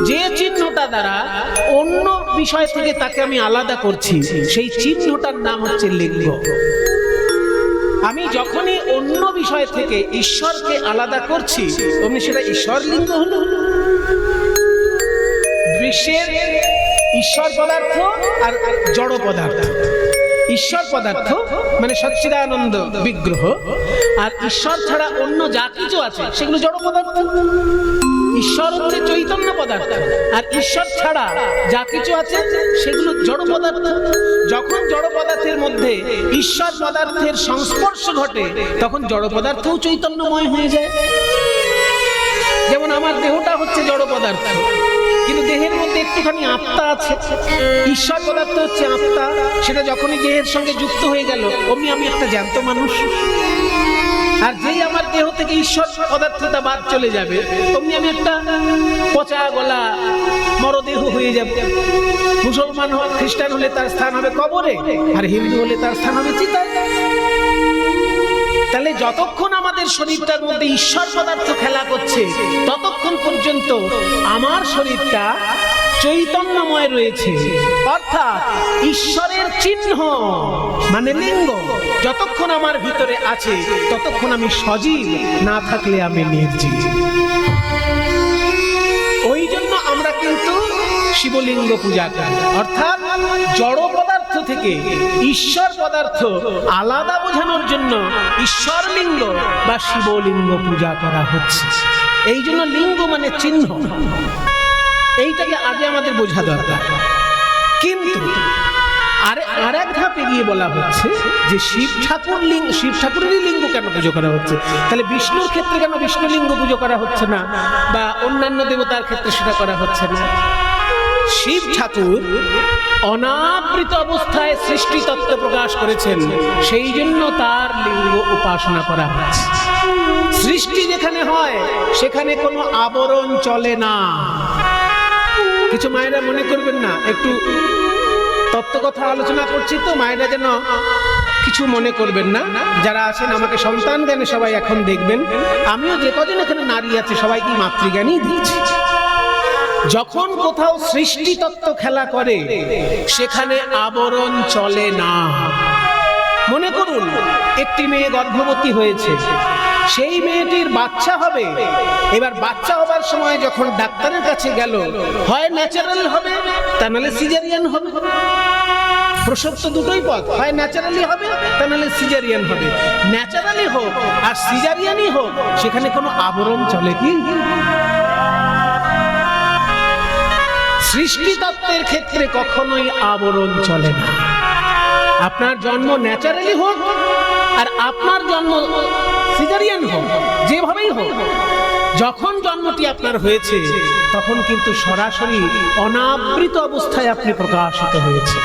যে চিহ্নটা দ্বারা অন্য বিষয় থেকে তাকে আমি আলাদা করছি, সেই চিহ্নটার নাম হচ্ছে লিঙ্গ। আমি যখনই অন্য বিষয় থেকে ঈশ্বরকে আলাদা করছি, অমনি সেটা ঈশ্বর লিঙ্গ হলো। বিশ্বের ঈশ্বর পদার্থ আর জড় পদার্থ। ঈশ্বর পদার্থ মানে সচ্চিদানন্দ বিগ্রহ, আর ঈশ্বর ছাড়া অন্য যা কিছু আছে সেগুলো জড় পদার্থ। ঈশ্বর হচ্ছে চৈতন্য পদার্থ, আর ঈশ্বর ছাড়া যা কিছু আছে সেগুলো জড় পদার্থ। যখন জড় পদার্থের মধ্যে ঈশ্বর পদার্থের সংস্পর্শ ঘটে, তখন জড় পদার্থও চৈতন্যময় হয়ে যায়। যেমন আমার দেহটা হচ্ছে জড় পদার্থ, কিন্তু দেহের মধ্যে একটুখানি আত্মা আছে। ঈশ্বর পদার্থ হচ্ছে আত্মা, সেটা যখনই দেহের সঙ্গে যুক্ত হয়ে গেল অমনি আমি একটা জ্যান্ত মানুষ। আর যেই আমার দেহ থেকে ঈশ্বর পদার্থটা বাদ চলে যাবে অমনি আমি একটা পচা গলা মরদেহ হয়ে যাব। মুসলমান হওয়া খ্রিস্টান হলে তার স্থান হবে কবরে, আর হিন্দু হলে তার স্থান হবে চিতায়। তাহলে যতক্ষণ আমাদের শরীরটার মধ্যে ঈশ্বর পদার্থ খেলা করছে ততক্ষণ পর্যন্ত আমার শরীরটা চৈতন্যময় রয়েছে, অর্থাৎ ঈশ্বরের চিহ্ন মানে লিঙ্গ যতক্ষণ আমার ভিতরে আছে ততক্ষণ আমি সজীব, না থাকলে আমি নির্জীব। ওই জন্য আমরা কিন্তু শিবলিঙ্গ পূজা করি, অর্থাৎ জড় পদার্থ থেকে ঈশ্বর পদার্থ আলাদা বোঝানোর জন্য ঈশ্বর লিঙ্গ বা শিবলিঙ্গ পূজা করা হচ্ছে। এই জন্য লিঙ্গ মানে চিহ্ন, এইটাকে আগে আমাদের বোঝা দরকার। কিন্তু আর এক ধাপে গিয়ে বলা হচ্ছে যে শিব ঠাকুরেরই লিঙ্গ কেন পুজো করা হচ্ছে? তাহলে বিষ্ণুর ক্ষেত্রে কেন বিষ্ণু লিঙ্গ পুজো করা হচ্ছে না, বা অন্যান্য দেবতার ক্ষেত্রে সেটা করা হচ্ছে না? শিব ঠাকুর অনাবৃত অবস্থায় সৃষ্টি তত্ত্ব প্রকাশ করেছেন, সেই জন্য তার লিঙ্গ উপাসনা করা হচ্ছে। সৃষ্টি যেখানে হয় সেখানে কোনো আবরণ চলে না। কিছু মায়েরা মনে করবেন না, একটু তত্ত্ব কথা আলোচনা করছি তো, মায়েরা যেন কিছু মনে করবেন না। যারা আছেন আমাকে সন্তান জ্ঞানে সবাই এখন দেখবেন, আমিও যে কজন এখানে নারী আছে সবাইকে মাতৃজ্ঞানই দিয়েছি। যখন কোথাও সৃষ্টি তত্ত্ব খেলা করে সেখানে আবরণ চলে না। মনে করুন একটি মেয়ে গর্ভবতী হয়েছে, সেই মেয়েটির বাচ্চা হবে। এবার বাচ্চা হবার সময় যখন ডাক্তারের কাছে গেল, হয় ন্যাচারাল হবে তা নাহলে সিজারিয়ান হবে। প্রসব তো দুটোই পথ, হয় ন্যাচারালি হবে তা নাহলে সিজারিয়ান হবে। ন্যাচারালি হোক আর সিজারিয়ানই হোক, সেখানে কোনো আবরণ চলে কি? সৃষ্টি তত্ত্বের ক্ষেত্রে কখনোই আবরণ চলে না। আপনার জন্ম ন্যাচারালি হোক আর আপনার জন্ম সিজারিয়ান হোক, যেভাবেই হোক, যখন জন্মটি আপনার হয়েছে তখন কিন্তু সরাসরি অনাবৃত অবস্থায় আপনি প্রকাশিত হয়েছে।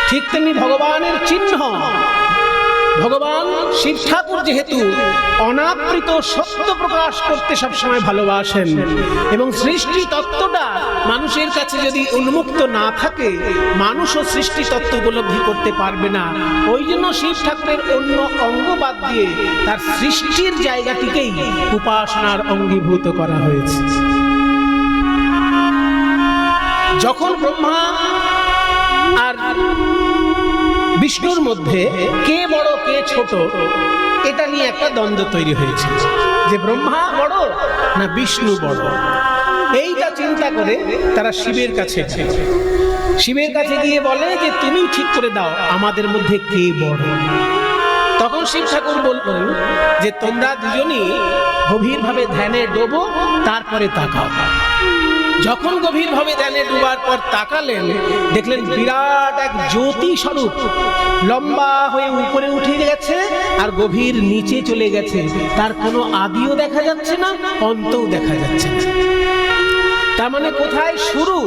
ঠিক তেমনি ভগবানের চিহ্ন, ভগবান শিব ঠাকুর যেহেতু অনাবৃত সত্য প্রকাশ করতে সবসময় ভালোবাসেন, এবং সৃষ্টি তত্ত্বটা মানুষের কাছে যদি উন্মুক্ত না থাকে মানুষও সৃষ্টি তত্ত্ব উপলব্ধি করতে পারবে না। ওই জন্য শিব ঠাকুরের অন্য অঙ্গ বাদ দিয়ে তার সৃষ্টির জায়গাটিকেই উপাসনার অঙ্গীভূত করা হয়েছে। যখন ব্রহ্মা আর বিষ্ণুর মধ্যে কে বড় কে ছোট, এটা নিয়ে একটা দ্বন্দ্ব তৈরি হয়েছে, যে ব্রহ্মা বড় না বিষ্ণু বড়। এইটা চিন্তা করে তারা শিবের কাছে গিয়ে বলে যে তুমি ঠিক করে দাও আমাদের মধ্যে কে বড়। তখন শিব ঠাকুর বললেন যে তোমরা দুজনই গভীরভাবে ধ্যানে ডোবো, তারপরে তাকাও। যখন গভীরভাবে ধ্যানে ডুবার পর তাকালেন, দেখলেন বিরাট এক জ্যোতি স্বরূপ লম্বা হয়ে উপরে উঠে গেছে আর গভীর নিচে চলে গেছে। তার কোনো আদিও দেখা যাচ্ছে না, অন্তও দেখা যাচ্ছে না। তার মানে কোথায় শুরু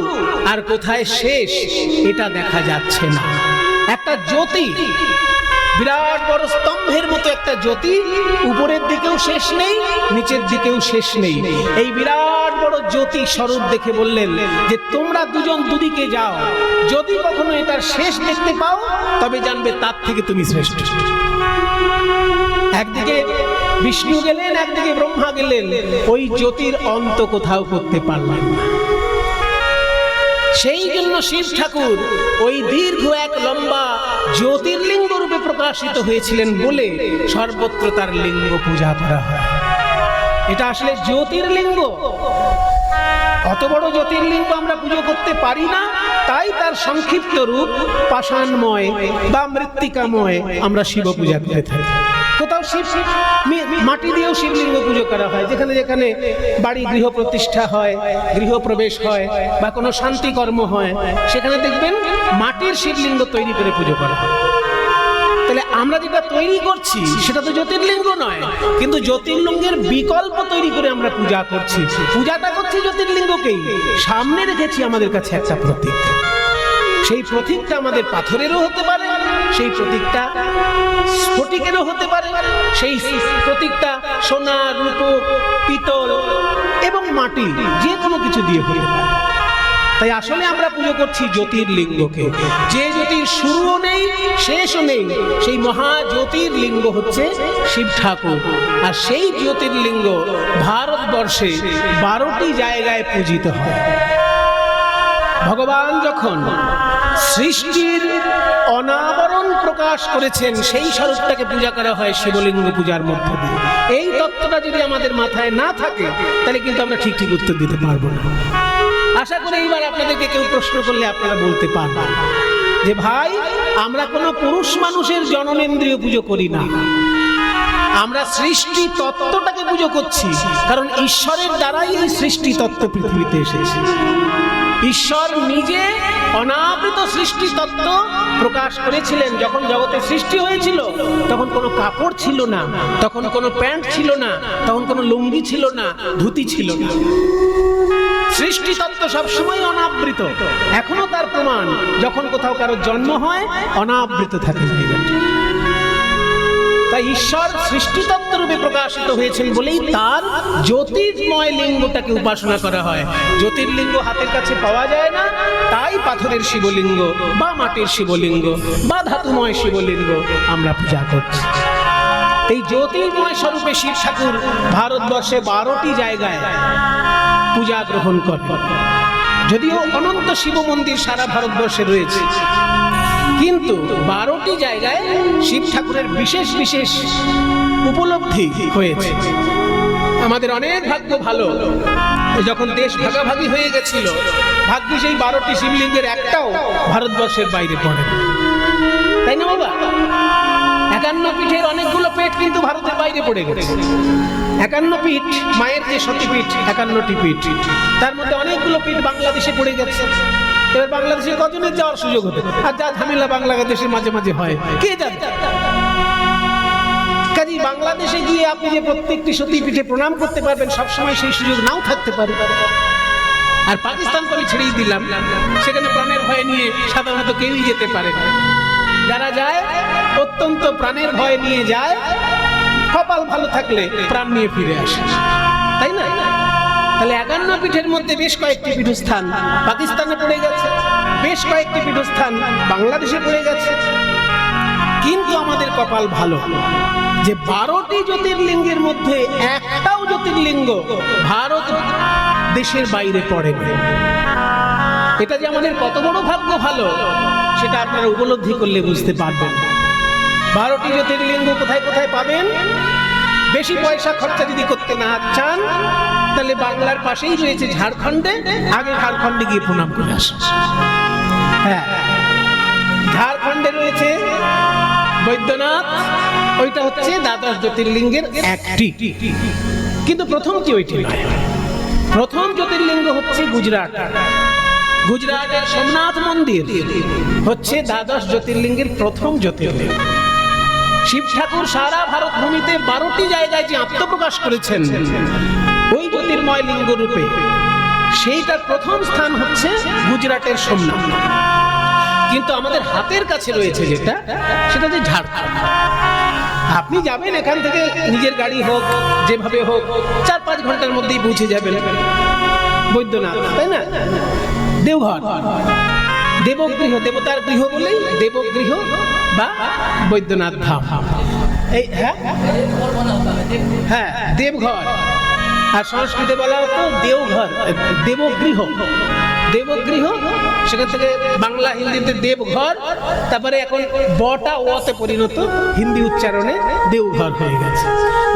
আর কোথায় শেষ এটা দেখা যাচ্ছে না। একটা জ্যোতি, বিরাট বড় স্তম্ভের মতো একটা জ্যোতি, উপরের দিকেও শেষ নেই নিচের দিকেও শেষ নেই। এই বিরাট বড় জ্যোতি স্বরূপ দেখে বললেন যে তোমরা দুজন দুদিকে যাও, যদি কখনো এটার শেষ দেখতে পাও তবে জানবে তার থেকে তুমি শ্রেষ্ঠ। একদিকে বিষ্ণু গেলেন, একদিকে ব্রহ্মা গেলেন, ওই জ্যোতির অন্ত কোথাও করতে পারলেন না। সেই জন্য শিব ঠাকুর ওই দীর্ঘ এক লম্বা জ্যোতির্লিঙ্গ রূপে প্রকাশিত হয়েছিলেন বলে সর্বত্র তার লিঙ্গ পূজা করা হয়। এটা আসলে জ্যোতির্লিঙ্গ। অত বড় জ্যোতির্লিঙ্গ আমরা পুজো করতে পারি না, তাই তার সংক্ষিপ্ত রূপ পাষাণময় বা মৃত্তিকাময় আমরা শিব পূজা করে থাকি। কোথাও শিব মাটি দিয়েও শিবলিঙ্গ পুজো করা হয়, যেখানে যেখানে বাড়ি গৃহ প্রতিষ্ঠা হয়, গৃহপ্রবেশ হয় বা কোনো শান্তি কর্ম হয়, সেখানে দেখবেন মাটির শিবলিঙ্গ তৈরি করে পুজো করা হয়। তাহলে আমরা যেটা তৈরি করছি সেটা তো জ্যোতির্লিঙ্গ নয়, কিন্তু জ্যোতির্লিঙ্গের বিকল্প তৈরি করে আমরা পূজা করছি। পূজাটা করছি জ্যোতির্লিঙ্গকেই, সামনে রেখেছি আমাদের কাছে একটা প্রতীক। সেই প্রতীকটা আমাদের পাথরেরও হতে পারে, সেই প্রতীকটা স্ফটিকেরও হতে পারে, সেই প্রতীকটা সোনা, রূপো, পিতল এবং মাটি, যে কোনো কিছু দিয়ে হতে পারে। তাই আসলে আমরা পুজো করছি জ্যোতির্লিঙ্গকে, যে জ্যোতির শুরুও নেই শেষও নেই, সেই মহা জ্যোতির্লিঙ্গ হচ্ছে শিব ঠাকুর। আর সেই জ্যোতির্লিঙ্গ ভারতবর্ষে 12টি জায়গায় পূজিত হয়। ভগবান যখন সৃষ্টির অনাবরণ প্রকাশ করেছেন, সেই স্বরূপটাকে পূজা করা হয় শিবলিঙ্গ পূজার মধ্য দিয়ে। এই তত্ত্বটা যদি আমাদের মাথায় না থাকে, তাহলে কিন্তু আমরা ঠিক ঠিক উত্তর দিতে পারবো না। আশা করি এইবার আপনাদেরকে কেউ প্রশ্ন করলে আপনারা বলতে পারবেন যে ভাই, আমরা কোনো পুরুষ মানুষের জননেন্দ্রিয় পুজো করি না, আমরা সৃষ্টি তত্ত্বটাকে পুজো করছি। কারণ ঈশ্বরের দ্বারাই এই সৃষ্টি তত্ত্ব পৃথিবীতে এসেছে। ঈশ্বর নিজে অনাবৃত সৃষ্টি তত্ত্ব প্রকাশ করেছিলেন। যখন জগতে সৃষ্টি হয়েছিল তখন কোনো কাপড় ছিল না, তখন কোনো প্যান্ট ছিল না, তখন কোনো লুঙ্গি ছিল না, ধুতি ছিল না। সৃষ্টি তত্ত্ব সবসময় অনাবৃত, এখনো তার প্রমাণ। যখন কোথাও কারো জন্ম হয়, অনাবৃত থাকে জায়গাটা। তাই ঈশ্বর সৃষ্টিতত্ত্ব রূপে প্রকাশিত হয়েছেন বলেই তার জ্যোতির্ময় লিঙ্গটাকে উপাসনা করা হয়। জ্যোতির্লিঙ্গ হাতের কাছে পাওয়া যায় না, তাই পাথরের শিবলিঙ্গ বা মাটির শিবলিঙ্গ বা ধাতুময় শিবলিঙ্গ আমরা পূজা করছি। এই জ্যোতির্ময় স্বরূপে শিব ঠাকুর ভারতবর্ষে 12টি জায়গায় পূজা গ্রহণ করে। যদিও অনন্ত শিব মন্দির সারা ভারতবর্ষে রয়েছে, কিন্তু 12টি জায়গায় শিব ঠাকুরের বিশেষ বিশেষ উপলব্ধি হয়েছে। আমাদের অনেক ভাগ্য ভালো, যখন দেশ ভাগাভাগি হয়ে গেছিল, ভাগ্যি সেই 12টি শিবলিঙ্গের একটাও ভারতবর্ষের বাইরে পড়ে, তাই না বাবা? 51 পীঠের অনেকগুলো পেট কিন্তু ভারতের বাইরে পড়ে গেছে। 51 পীঠ, মায়ের যে সতীপীঠ 51টি পীঠ, তার মধ্যে অনেকগুলো পীঠ বাংলাদেশে পড়ে গেছে। এবার বাংলাদেশে কজনের যাওয়ার সুযোগ হবে? আর যা ঝামেলা বাংলাদেশের মাঝে মাঝে হয়, কে জানে? কাজেই বাংলাদেশে গিয়ে আপনি যে প্রত্যেকটি সতীপীঠে প্রণাম করতে পারবেন, সবসময় সেই সুযোগ নাও থাকতে পারে। আর পাকিস্তান তো আমি ছেড়েই দিলাম, সেখানে প্রাণের ভয় নিয়ে সাধারণত কেউই যেতে পারে না। যারা যায় অত্যন্ত প্রাণের ভয় নিয়ে যায়, কপাল ভালো থাকলে প্রাণ নিয়ে ফিরে আসে, তাই না? তাহলে 51 পীঠের মধ্যে বেশ কয়েকটি পীঠস্থান পাকিস্তানে পড়ে গেছে, বেশ কয়েকটি পীঠস্থান বাংলাদেশে পড়ে গেছে। কিন্তু আমাদের কপাল ভালো যে 12টি জ্যোতির্লিঙ্গের মধ্যে একটাও জ্যোতির্লিঙ্গ ভারত দেশের বাইরে পড়ে না। এটা যে আমাদের কত বড় ভাগ্য ভালো, সেটা আপনারা উপলব্ধি করলে বুঝতে পারবেন। 12টি জ্যোতির্লিঙ্গ কোথায় কোথায় পাবেন? বেশি পয়সা খরচা যদি করতে না চান, তাহলে বাংলার পাশেই রয়েছে ঝাড়খণ্ডে, আগে ঝাড়খণ্ডে গিয়ে প্রণাম করে আসুন। হ্যাঁ, ঝাড়খণ্ডে রয়েছে বৈদ্যনাথ, ওইটা হচ্ছে দ্বাদশ জ্যোতির্লিঙ্গের একটি, কিন্তু প্রথম কি ওইটি নয়। প্রথম জ্যোতির্লিঙ্গ হচ্ছে গুজরাট। গুজরাটের সোমনাথ মন্দির হচ্ছে দ্বাদশ জ্যোতির্লিঙ্গের প্রথম জ্যোতির্লিঙ্গ। শিব ঠাকুর সারা ভারত ভূমিতে 12টি জায়গায় যে আত্মপ্রকাশ করেছেন ওই জ্যোতির্ময় লিঙ্গ রূপে, সেইটার প্রথম স্থান হচ্ছে গুজরাটের সোমনাথ। কিন্তু আমাদের হাতের কাছে রয়েছে যেটা, সেটা হচ্ছে ঝাড়খণ্ড। আপনি যাবেন এখান থেকে, নিজের গাড়ি হোক যেভাবে হোক, 4-5 ঘন্টার মধ্যেই পৌঁছে যাবেন বৈদ্যনাথ, তাই না? দেওঘর, দেবগৃহ, দেবতার গৃহ বলেই দেবগৃহ বা বৈদ্যনাথ ধাম। এই হ্যাঁ দেবঘর, আর সংস্কৃতে বলা হতো দেওঘর, দেবগৃহ। দেবগৃহ, সেখান থেকে বাংলা হিন্দিতে দেবঘর, তারপরে এখন বটা ওতে পরিণত হিন্দি উচ্চারণে দেওঘর হয়ে গেছে।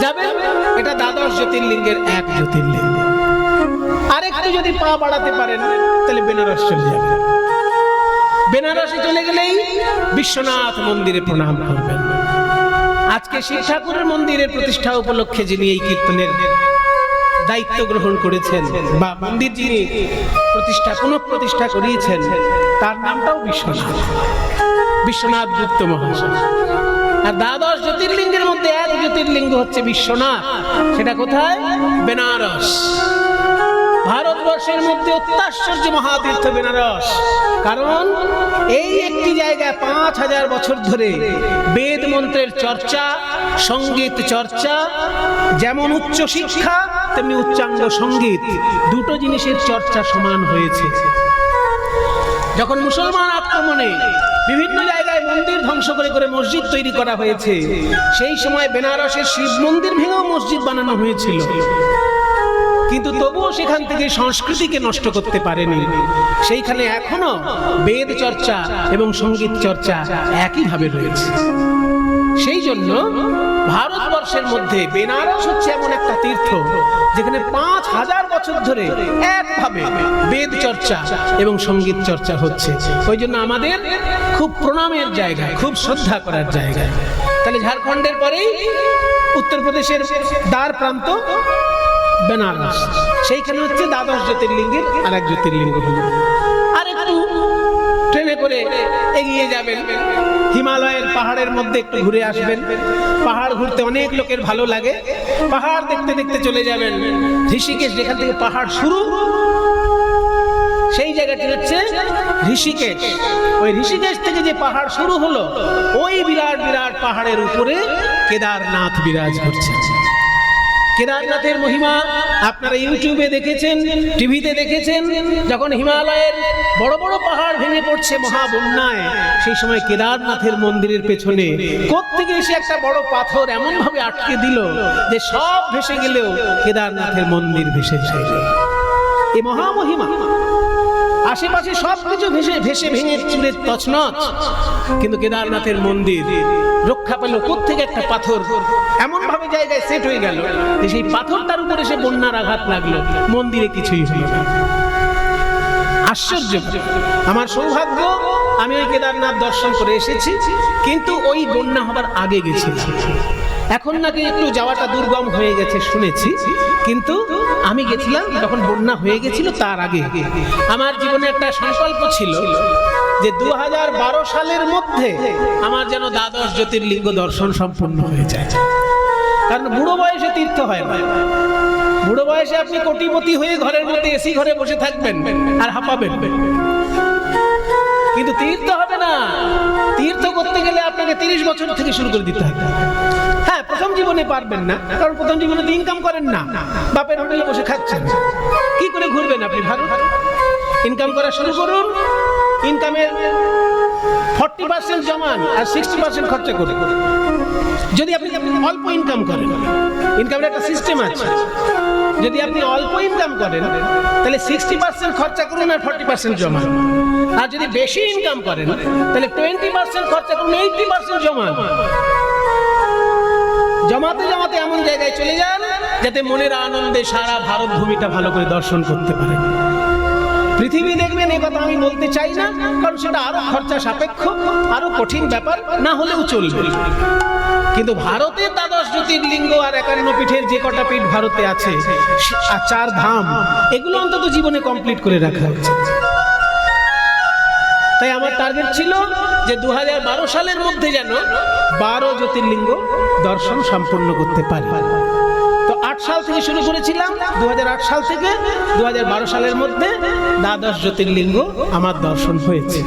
যাবেন, এটা দ্বাদশ জ্যোতির্লিঙ্গের এক জ্যোতির্লিঙ্গ। আরেকটু যদি পা বাড়াতে পারেন তাহলে বেনারস চলে যাবেন। বেনারসে চলে গেলেই বিশ্বনাথ মন্দিরে প্রণাম করবেন। আজকে শিব ঠাকুরের মন্দিরের প্রতিষ্ঠা উপলক্ষে যিনি এই কীর্তনের দায়িত্ব গ্রহণ করেছেন বা মন্দির যিনি পুনঃপ্রতিষ্ঠা করিয়েছেন, তার নামটাও বিশ্বনাথ, বিশ্বনাথ গুপ্ত মহাশয়। আর দ্বাদশ জ্যোতির্লিঙ্গের মধ্যে এক জ্যোতির্লিঙ্গ হচ্ছে বিশ্বনাথ। সেটা কোথায়? বেনারস। ভারতবর্ষের মধ্যে অত্যাশ্চর্য মহাতীর্থ বেনারস। কারণ এই একটি জায়গায় 5000 বছর ধরে বেদ মন্ত্রের চর্চা, সঙ্গীত চর্চা, যেমন উচ্চ শিক্ষা তেমনি উচ্চাঙ্গ সঙ্গীত, দুটো জিনিসের চর্চা সমান হয়েছে। যখন মুসলমান আক্রমণে বিভিন্ন জায়গায় মন্দির ধ্বংস করে করে মসজিদ তৈরি করা হয়েছে, সেই সময় বেনারসের শিব মন্দির ভেঙেও মসজিদ বানানো হয়েছিল, কিন্তু তবুও সেখান থেকে সংস্কৃতিকে নষ্ট করতে পারেনি। সেইখানে এখনো বেদ চর্চা এবং সঙ্গীত চর্চা একইভাবে রয়েছে। সেই জন্য ভারতবর্ষের মধ্যে বেনারস হচ্ছে এমন একটা তীর্থ যেখানে 5000 বছর ধরে একভাবে বেদ চর্চা এবং সঙ্গীত চর্চা হচ্ছে। ওই জন্য আমাদের খুব প্রণামের জায়গা, খুব শ্রদ্ধা করার জায়গা। তাহলে ঝাড়খণ্ডের পরেই উত্তরপ্রদেশের দ্বার প্রান্ত বেনারস, সেইখানে হচ্ছে দ্বাদশ জ্যোতির্লিঙ্গের আর এক জ্যোতির্লিঙ্গ হলো। আর একটু ট্রেনে করে এগিয়ে যাবেন, হিমালয়ের পাহাড়ের মধ্যে একটু ঘুরে আসবেন। পাহাড় ঘুরতে অনেক লোকের ভালো লাগে। পাহাড় দেখতে দেখতে চলে যাবেন ঋষিকেশ, যেখান থেকে পাহাড় শুরু, সেই জায়গাটি হচ্ছে ঋষিকেশ। ওই ঋষিকেশ থেকে যে পাহাড় শুরু হলো, ওই বিরাট বিরাট পাহাড়ের উপরে কেদারনাথ বিরাজ করছে। কেদারনাথের মহিমা আপনারা ইউটিউবে দেখেছেন, টিভিতে দেখেছেন। যখন হিমালয়ের বড় বড় পাহাড় ভেঙে পড়ছে মহাবন্যায়, সেই সময় কেদারনাথের মন্দিরের পেছনে কোত্থেকে এসে একটা বড় পাথর এমন ভাবে আটকে দিল যে সব ভেসে গেলেও কেদারনাথের মন্দির ভেসে যায়। এই মহামহিমা। আশেপাশে সবকিছু ভেসে ভেসে ভেঙে চুরে তছনছ, কিন্তু কেদারনাথের মন্দির রক্ষা পেল। কোত্থেকে একটা পাথর এমন ভাবে জায়গায় সেট হয়ে গেল যে সেই পাথরটার উপরে সে বন্যার আঘাত লাগলো, মন্দিরে কিছুই হলো না। আশ্চর্য। আমার সৌভাগ্য, আমি ওই কেদারনাথ দর্শন করে এসেছি, কিন্তু ওই বন্যা হবার আগে গেছিলাম। এখন নাকি একটু যাওয়াটা দুর্গম হয়ে গেছে শুনেছি, কিন্তু আমি গেছিলাম যখন বন্যা হয়ে গেছিল তার আগে। আমার জীবনে একটা সংকল্প ছিল যে 2012 সালের মধ্যে আমার যেন দ্বাদশ জ্যোতির্লিঙ্গ দর্শন সম্পূর্ণ হয়ে যায়। কারণ বুড়ো বয়সে তীর্থ হয় না। বুড়ো বয়সে আপনি কোটিপতি হয়ে ঘরের মধ্যে এসি ঘরে বসে থাকবেন আর হাঁপাবেন, কিন্তু তীর্থ হবে না। তীর্থ করতে গেলে আপনাকে 30 বছর থেকে শুরু করে দিতে হবে। হ্যাঁ, প্রথম জীবনে পারবেন না, কারণ প্রথম জীবনে তো ইনকাম করেন না, বাপের হোটেলে বসে খাচ্ছেন। কি করে ঘুরবেন আপনি ভারত? ইনকাম করা শুরু করুন, ইনকামের 40% জমান আর 60% খরচা করে। যদি আপনি অল্প ইনকাম করেন, ইনকামের একটা সিস্টেম আছে, যদি আপনি অল্প ইনকাম করেন তাহলে 60% খরচা করুন আর 40% জমান। আর যদি বেশি ইনকাম করেন তাহলে 20% খরচা করুন, 80% জমান। জমাতে জমাতে এমন জায়গায় চলে যান যাতে মনের আনন্দে সারা ভারত ভূমিটা ভালো করে দর্শন করতে পারেন। পৃথিবী দেখবেন, এই কথা আমি বলতে চাই না, কারণ সেটা আরো খরচা সাপেক্ষ, আরো কঠিন ব্যাপার, না হলেও চলবে। কিন্তু ভারতের দ্বাদশ জ্যোতির্লিঙ্গ আর 51 পীঠের যে কটা পীঠ ভারতে আছে আর 4 ধাম, এগুলো অন্তত জীবনে কমপ্লিট করে রাখা হচ্ছে। তাই আমার টার্গেট ছিল যে 2012 সালের মধ্যে যেন 12 জ্যোতির্লিঙ্গ দর্শন সম্পূর্ণ করতে পারি। তো 8 সাল থেকে শুরু করেছিলাম, 2008 সাল থেকে 2012 সালের মধ্যে দ্বাদশ জ্যোতির্লিঙ্গ আমার দর্শন হয়েছে।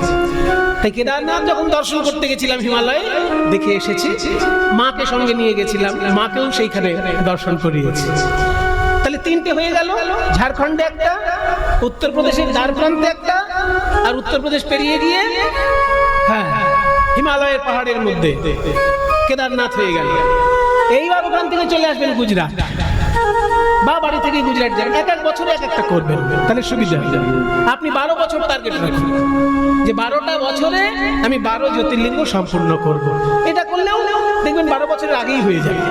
তাই কেদারনাথ যখন দর্শন করতে গেছিলাম হিমালয়ে, দেখে এসেছি। মাকে সঙ্গে নিয়ে গেছিলাম, মাকেও সেইখানে দর্শন করিয়েছি। তাহলে 3টে হয়ে গেল। ঝাড়খণ্ডে একটা, উত্তরপ্রদেশের দ্বার প্রান্তে একটা, আর উত্তরপ্রদেশ পেরিয়ে গিয়ে হ্যাঁ হিমালয়ের পাহাড়ের মধ্যে কেদারনাথ হয়ে গেল। এইবার ওখান থেকে চলে আসবেন গুজরাট, বা বাড়ি থেকে গুজরাট যাবেন। এক বছরে এক একটা করবেন, তাহলে সুবিধা হবে। আপনি 12 বছর টার্গেট রাখুন যে 12টা বছরে আমি 12 জ্যোতির্লিঙ্গ সম্পূর্ণ করব। এটা করলেও দেখবেন 12 বছরের আগেই হয়ে যাবে।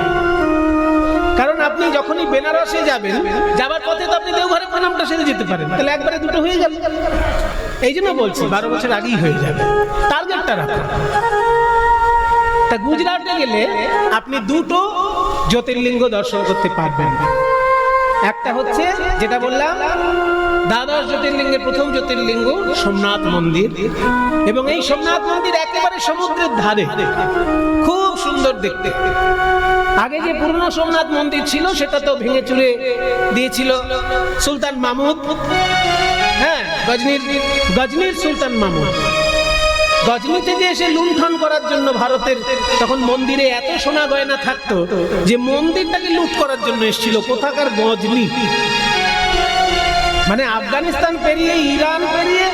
কারণ আপনি যখনই বেনারসে যাবেন, যাবার পথে তো আপনি দেওঘরে প্রণামটা সেরে যেতে পারেন, তাহলে একবারে দুটো হয়ে যাবে। এই জন্য বলছি 12 বছর আগেই হয়ে যাবে, টার্গেটটা রাখুন। তা গুজরাটে গেলে আপনি 2টো জ্যোতির্লিঙ্গ দর্শন করতে পারবেন। একটা হচ্ছে যেটা বললাম দ্বাদশ জ্যোতির্লিঙ্গের প্রথম জ্যোতির্লিঙ্গ সোমনাথ মন্দির, এবং এই সোমনাথ মন্দির একেবারে সমুদ্রের ধারে, খুব সুন্দর দেখতে। আগে যে পুরনো সোমনাথ মন্দির ছিল সেটা তো ভেঙে চুরে দিয়েছিল সুলতান মাহমুদ। হ্যাঁ, গজনির সুলতান মাহমুদ গজনি থেকে এসে লুণ্ঠন করার জন্য ভারতের তখন মন্দিরে এত সোনা গয়না থাকতো যে মন্দিরটাকে লুট করার জন্য এসেছিল কোথাকার গজনি। মানে আফগানিস্তান পেরিয়ে ইরান পেরিয়ে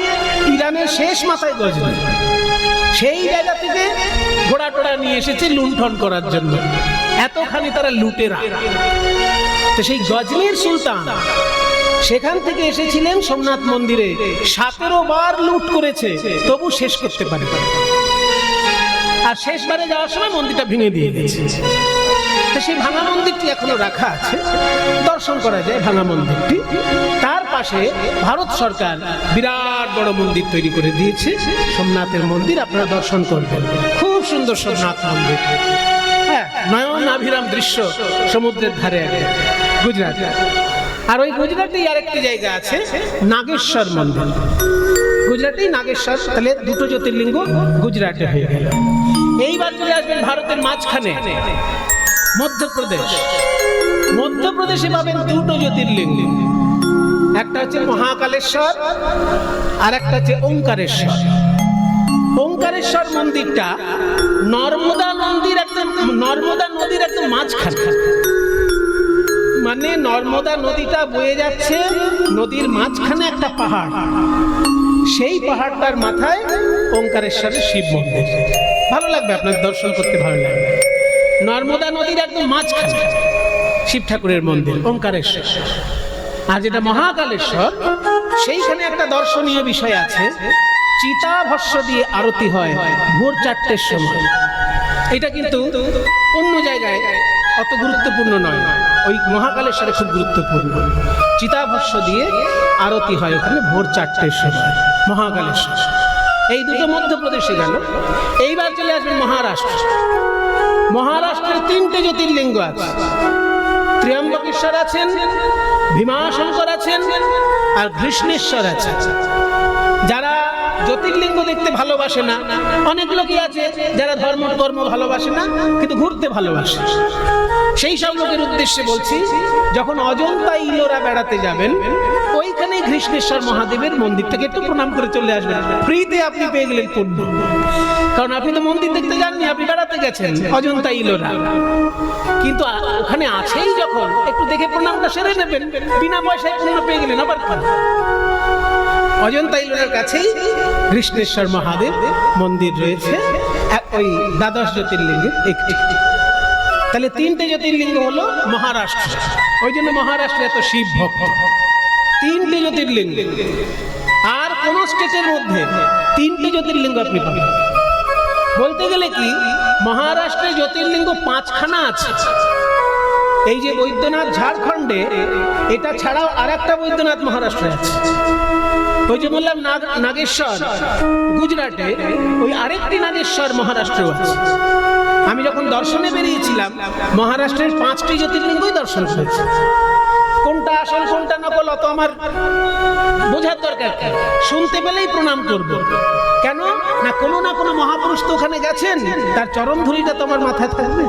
ইরানের শেষ মাথায় গজনি, সেই জায়গা থেকে ঘোড়া টোড়া নিয়ে এসেছে লুণ্ঠন করার জন্য। এতখানি তারা লুটেরা। তো সেই গজনির সুলতান সেখান থেকে এসেছিলেন সোমনাথ মন্দিরে, 17 বার লুট করেছে তবু শেষ করতে পারে। আর শেষবারে যাওয়ার সময় মন্দিরটা ভেঙে দিয়ে গেছে। তো সেই ভাঙা মন্দিরটি এখনো রাখা আছে, দর্শন করা যায় ভাঙা মন্দিরটি। তার পাশে ভারত সরকার বিরাট বড় মন্দির তৈরি করে দিয়েছে, সোমনাথের মন্দির। আপনারা দর্শন করবেন, খুব সুন্দর সোমনাথ মন্দির। হ্যাঁ, নয়নাভিরাম দৃশ্য সমুদ্রের ধারে গুজরাট। আর ওই গুজরাটেই আরেকটি জায়গা আছে নাগেশ্বর মন্দির। গুজরাটেই নাগেশ্বর, তাহলে দুটো জ্যোতির্লিঙ্গ গুজরাটে হয়ে গেল। এইবার চলে আসবেন ভারতের মাঝখানে মধ্যপ্রদেশ। মধ্যপ্রদেশে পাবেন দুটো জ্যোতির্লিঙ্গ, একটা হচ্ছে মহাকালেশ্বর আর একটা হচ্ছে ওঙ্কারেশ্বর। ওঙ্কারেশ্বর মন্দিরটা নর্মদা নদীর একদম মাঝখানে। মানে নর্মদা নদীটা বয়ে যাচ্ছে, নদীর মাঝখানে একটা পাহাড়, সেই পাহাড়টার মাথায় ওঙ্কারেশ্বরের শিব মন্দির। ভালো লাগবে আপনার দর্শন করতে, ভালো লাগবে। নর্মদা নদীর একদম মাঝখানে শিব ঠাকুরের মন্দির ওঙ্কারেশ্বর। আর যেটা মহাকালেশ্বর, সেইখানে একটা দর্শনীয় বিষয় আছে, চিতাভস্য দিয়ে আরতি হয় ভোর 4টের সময়। এটা কিন্তু অন্য জায়গায় অত গুরুত্বপূর্ণ নয়, ওই মহাকালেশ্বরে খুব গুরুত্বপূর্ণ। চিতাভস্য দিয়ে আরতি হয় ওখানে ভোর 4টের সময় মহাকালেশ্বর। এই দুটো মধ্যপ্রদেশে গেল। এইবার চলে আসবেন মহারাষ্ট্র। মহারাষ্ট্রের 3টে জ্যোতির্লিঙ্গ আছে। ত্র্যম্বকেশ্বর আছেন, ভীমাশঙ্কর আছেন, আর কৃষ্ণেশ্বর আছে। যারা জ্যোতির্লিঙ্গ দেখতে ভালোবাসে না, অনেক লোকই আছে যারা ধর্ম কর্ম ভালোবাসে না কিন্তু ঘুরতে ভালোবাসে, সেই সব লোকের উদ্দেশ্যে বলছি, যখন অজন্তা ইলোরা বেড়াতে যাবেন ওইখানে কৃষ্ণেশ্বর মহাদেবের মন্দিরটাকে একটু প্রণাম করে চলে আসবেন। ফ্রিতে আপনি পেয়ে গেলেন পুণ্য, কারণ আপনি তো মন্দির দেখতে যাননি, আপনি বেড়াতে গেছেন অজন্তা ইলোরা। কিন্তু ওখানে আছেই যখন, একটু দেখে প্রণামটা সেরে নেবেন, বিনা পয়সায় পুণ্য পেয়ে গেলেন। আবার অজন্তা ইলোরার কাছেই কৃষ্ণেশ্বর মহাদেব মন্দির রয়েছে, ওই দ্বাদশ জ্যোতির্লিঙ্গের একটি। তাহলে 3টে জ্যোতির্লিঙ্গ হলো মহারাষ্ট্র, ওই জন্য মহারাষ্ট্রে এত শিব ভক্ত। 3টে জ্যোতির্লিঙ্গ, আর কোন স্টেটের মধ্যে 3টে জ্যোতির্লিঙ্গ আপনি পাবেন। বলতে গেলে কি, মহারাষ্ট্রে জ্যোতির্লিঙ্গ 5খানা আছে। এই যে বৈদ্যনাথ ঝাড়খণ্ডে, এটা ছাড়াও আরেকটা বৈদ্যনাথ মহারাষ্ট্রে আছে। ওই যে বললাম নাগেশ্বর গুজরাটে, ওই আরেকটি নাগেশ্বর মহারাষ্ট্রেও আছে। আমি যখন দর্শনে বেরিয়েছিলাম মহারাষ্ট্রের 5টি জ্যোতির্লিঙ্গই দর্শন করেছি। কোনটা আসল কোনটা নকল অত আমার বোঝার দরকার, শুনতে পেলেই প্রণাম করব। কেন না, কোনো মহাপুরুষ তো ওখানে গেছেন, তার চরণ ধুলিটা তো আমার মাথায় থাকবে।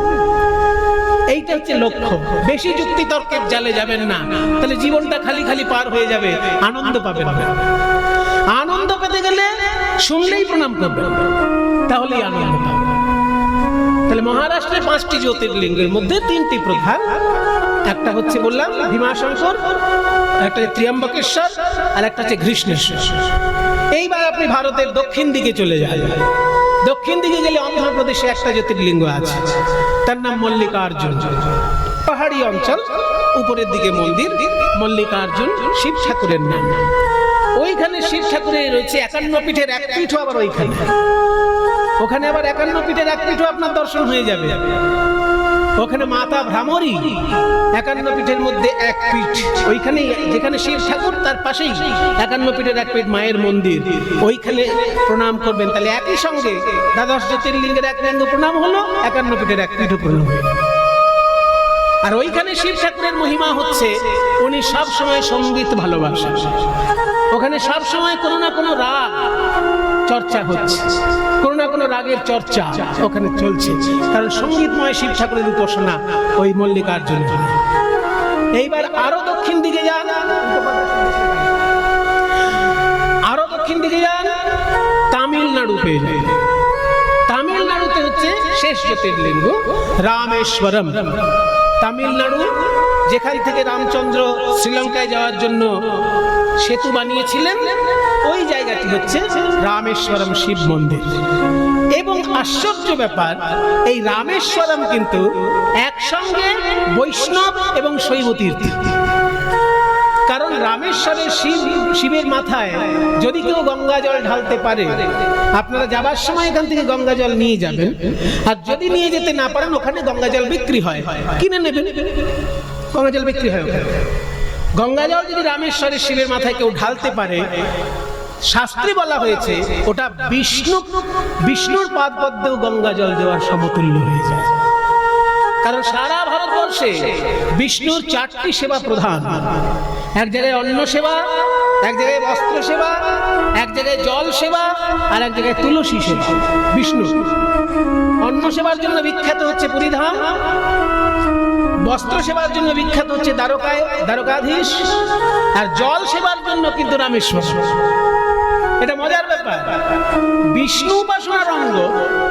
এইটা হচ্ছে লক্ষ্য। বেশি যুক্তি তর্কের জালে যাবেন না, তাহলে জীবনটা খালি খালি পার হয়ে যাবে, আনন্দ পাবেন না। আনন্দ পেতে গেলে শুনলেই প্রণাম করবেন, তাহলেই আনন্দ পাবেন। তাহলে মহারাষ্ট্রের 5টি জ্যোতির্লিঙ্গের মধ্যে 3টি প্রধান, একটা হচ্ছে বললাম ভীমাশঙ্কর, একটা ত্র্যম্বকেশ্বর, আর একটা হচ্ছে কৃষ্ণেশ্বর। এইবার আপনি ভারতের দক্ষিণ দিকে চলে যান। দক্ষিণ দিকে গেলে অন্ধ্রপ্রদেশে একটা জ্যোতির্লিঙ্গ আছে, তার নাম মল্লিকার্জুন। পাহাড়ি অঞ্চল, উপরের দিকে মন্দির, মল্লিকার্জুন শিব ঠাকুরের নাম। ওইখানে শিব ঠাকুরের রয়েছে 51 পীঠের এক পীঠও আবার ওইখানে। ওখানে আবার 51 পীঠের এক পীঠও আপনার দর্শন হয়ে যাবে। ওখানে মাতা ভ্রামরী 51 পীঠের মধ্যে এক পীঠ, ওইখানে যেখানে শিব ঠাকুর তার পাশেই 51 পীঠের এক পীঠ মায়ের মন্দির, ওইখানে প্রণাম করবেন। তাহলে একই সঙ্গে দ্বাদশ জ্যোতির্লিঙ্গের এক লিঙ্গ প্রণাম হলো, 51 পীঠের এক পীঠও প্রণাম হলো। আর ওইখানে শিব ঠাকুরের মহিমা হচ্ছে উনি সব সময় সঙ্গীত ভালোবাসেন। ওখানে সব সময় কোনো না কোনো রাগ চর্চা হচ্ছে, কোনো না কোনো রাগের চর্চা ওখানে চলছে, কারণ সঙ্গীতময় শিব ঠাকুরের উপাসনা ওই মল্লিকার্জুন। এইবার আরো দক্ষিণ দিকে যান, আরো দক্ষিণ দিকে যান, তামিলনাড়ু পেয়ে যান। তামিলনাড়ুতে হচ্ছে শেষ জ্যোতির্লিঙ্গ রামেশ্বরম। তামিলনাড়ু, যেখান থেকে রামচন্দ্র শ্রীলঙ্কায় যাওয়ার জন্য সেতু বানিয়েছিলেন, ওই জায়গাটি হচ্ছে রামেশ্বরম শিব মন্দির। এবং আশ্চর্য ব্যাপার, এই রামেশ্বরম কিন্তু একসঙ্গে বৈষ্ণব এবং শৈব তীর্থ। কারণ রামেশ্বরের শিবের মাথায় যদি কেউ গঙ্গা জল ঢালতে পারে, আপনারা যাবার সময় এখান থেকে গঙ্গা জল নিয়ে যাবেন, আর যদি নিয়ে যেতে না পারেন ওখানে গঙ্গা জল বিক্রি হয়, কিনে নেবেন, গঙ্গা জল বিক্রি হয় ওখানে। গঙ্গা জল যদি রামেশ্বরের শিবের মাথায় কেউ ঢালতে পারে, শাস্ত্রে বলা হয়েছে ওটা বিষ্ণুর পাদ পদ্মেও গঙ্গা জল দেওয়ার সমতুল্য হয়ে যায়। কারণ সারা ভারতবর্ষে বিষ্ণুর 4টি সেবা প্রধান। এক জায়গায় অন্ন সেবা, এক জায়গায় বস্ত্র সেবা, এক জায়গায় জল সেবা, আর এক জায়গায় তুলসী সেবা। বিষ্ণু অন্ন সেবার জন্য বিখ্যাত হচ্ছে পুরীধাম, বস্ত্র সেবার জন্য বিখ্যাত হচ্ছে দ্বারকাধীশ, আর জল সেবার জন্য কিন্তু রামেশ্বর। এটা মজার ব্যাপার, বিষ্ণু উপাসনার অঙ্গ,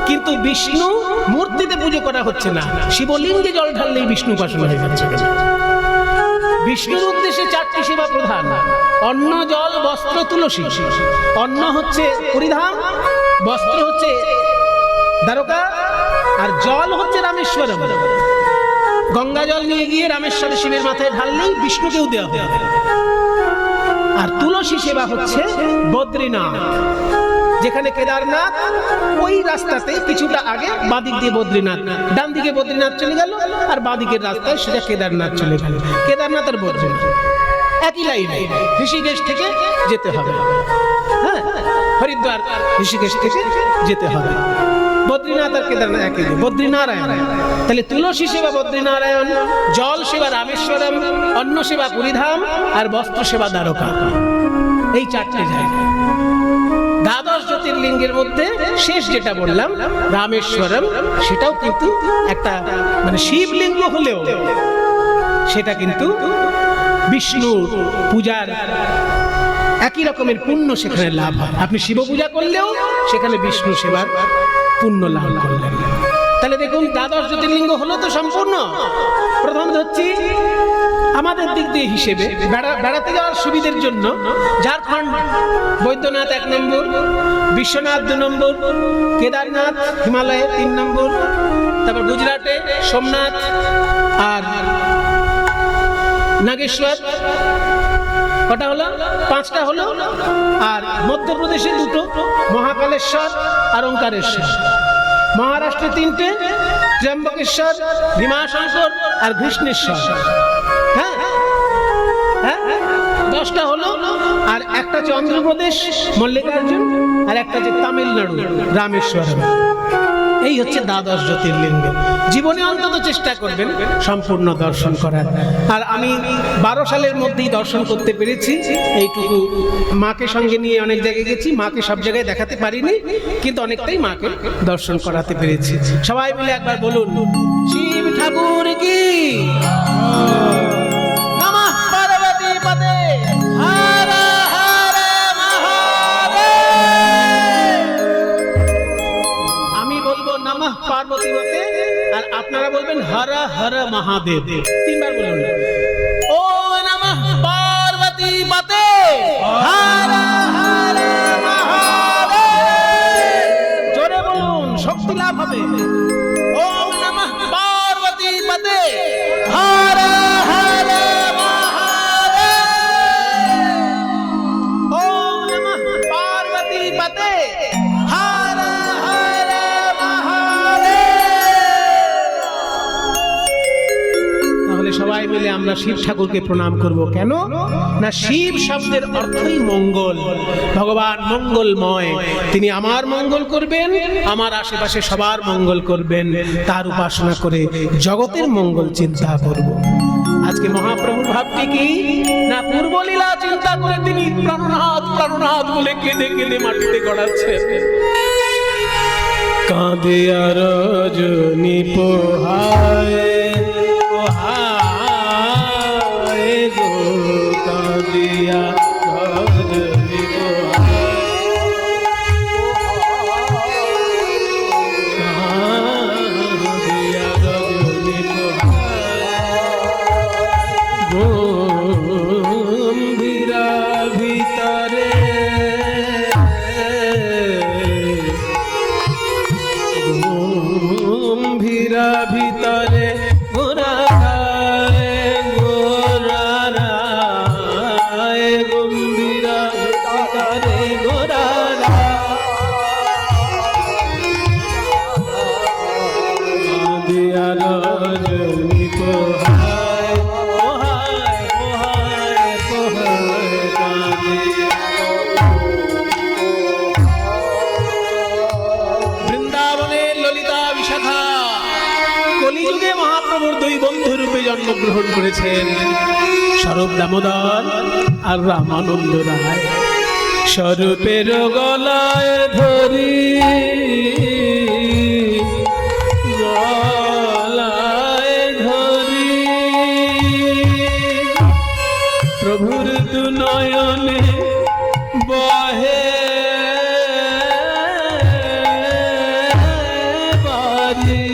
কিন্তু বিষ্ণু মূর্তিতে পুজো করা হচ্ছে না, শিবলিঙ্গে জল ঢাললেই বিষ্ণু উপাসনা হয়ে যাচ্ছে। বিষ্ণুর উদ্দেশ্যে 4টি সেবা প্রধান: অন্ন, জল, বস্ত্র, তুলসী। অন্ন হচ্ছে পুরীধাম, বস্ত্র হচ্ছে দ্বারকা, আর জল হচ্ছে রামেশ্বরম। গঙ্গা জল নিয়ে গিয়ে রামেশ্বরের শিবের মাথায় ঢাললেই বিষ্ণুকেও দেওয়া হবে। আর তুলসী সেবা হচ্ছে বদ্রীনাথ, যেখানে কেদারনাথ, ওই রাস্তাতে কিছুটা আগে বাঁদিক দিয়ে বদ্রীনাথ, ডান দিকে বদ্রীনাথ চলে গেল, আর বাঁদিকের রাস্তায় সেটা কেদারনাথ চলে গেল। কেদারনাথ আর বদ্রীনাথ একই লাইনে, ঋষিকেশ থেকে যেতে হবে। হ্যাঁ, হরিদ্বার ঋষিকেশ থেকে যেতে হবে। বদ্রীনাথ আর কেদারনাথ একই, বদ্রীনারায়ণ। তাহলে তুলসী সেবা বদ্রীনারায়ণ, জল সেবা রামেশ্বরম, অন্ন সেবা পুরীধাম, আর বস্ত্র সেবা দ্বারকা। এই 4টে জায়গা। দ্বাদশ জ্যোতির্লিঙ্গের মধ্যে শেষ যেটা বললাম রামেশ্বরম, সেটাও কিন্তু একটা মানে শিবলিঙ্গ হলেও সেটা কিন্তু বিষ্ণু পূজার একই রকমের পুণ্য সেখানে লাভ হয়। আপনি শিব পূজা করলেও সেখানে বিষ্ণু সেবার পুণ্য লাভ করলেন। তাহলে দেখুন, দ্বাদশ জ্যোতির্লিঙ্গ হলো তো সম্পূর্ণ। প্রথম হচ্ছে আমাদের দিক দিয়ে হিসেবে বেড়াতে যাওয়ার সুবিধের জন্য ঝাড়খণ্ড বৈদ্যনাথ 1 নম্বর, বিশ্বনাথ 2 নম্বর, কেদারনাথ হিমালয়ে 3 নম্বর, তারপর গুজরাটে সোমনাথ আর নাগেশ্বর, কটা হলো? 5টা হলো। আর মধ্যপ্রদেশে 2টো, মহাকালেশ্বর আর ওঙ্কারেশ্বর। মহারাষ্ট্রে 3টে, ত্র্যম্বকেশ্বর, ভীমাশঙ্কর আর ঘৃষ্ণেশ্বর। হ্যাঁ হ্যাঁ, 10টা হলো। আর একটা হচ্ছে অন্ধ্রপ্রদেশ মল্লিকার্জুন, আর একটা হচ্ছে তামিলনাড়ু রামেশ্বরম। এই হচ্ছে দ্বাদশ জ্যোতির্লিঙ্গ। জীবনে অন্তত চেষ্টা করবেন সম্পূর্ণ দর্শন করার। আর আমি 12 সালের মধ্যেই দর্শন করতে পেরেছি, এইটুকু। মাকে সঙ্গে নিয়ে অনেক জায়গায় গেছি, মাকে সব জায়গায় দেখাতে পারিনি, কিন্তু অনেকটাই মাকে দর্শন করাতে পেরেছি। সবাই মিলে একবার বলুন, শিব ঠাকুর কি নমঃ পার্বতী পতে হর হর মহাদেব। আমি বলবো নমঃ পার্বতী পতে, আর আপনারা বলবেন হর হর মহাদেব। 3বার বলুন, ও নমঃ পার্বতী পতে হর হর মহাদেব। জোরে বলুন, শক্তি লাভ হবে। ওম নমঃ পার্বতী পতে হর হর মহাদেব। ওম নমঃ পার্বতী পতে হর হর মহাদেব। তাহলে সবাই মিলে আমরা শিব ঠাকুরকে প্রণাম করব। কেন না, শিব শব্দের অর্থই মঙ্গল। ভগবান মঙ্গলময়, তিনি আমার মঙ্গল করবেন, আমার আশেপাশে সবার মঙ্গল করবেন। তার উপাসনা করে জগতের মঙ্গল চিন্তা করব। আজ আজকে মহাপ্রভুর ভাবটি কি না, পূর্বলীলা চিন্তা করে তিনি প্রাণনাথ প্রাণনাথ বলে কেঁদে কেঁদে মাটিতে গড়াচ্ছেন। কাঁদে আর রজনী পোহায় পোহায় গো, কাঁদিয়া রজনী গম্ভীরা ভিতরে গম্ভীরা ভিতরে গোরা গোরা গম্ভীরা ভিতরে গোরা দিয়া রজনী পোহায় পোহায় পোহায় পোহায় কাঁদিয়া। বৃন্দাবনের ললিতা বিশাখা কলিযুগে মহাপ্রভুর দুই বন্ধু রূপে জন্মগ্রহণ করেছেন, স্বরূপ দামোদর আর রামানন্দ রায়। স্বরূপের গলায় ধরি গলায় ধরি প্রভুর দু নয়নে বহে বারি।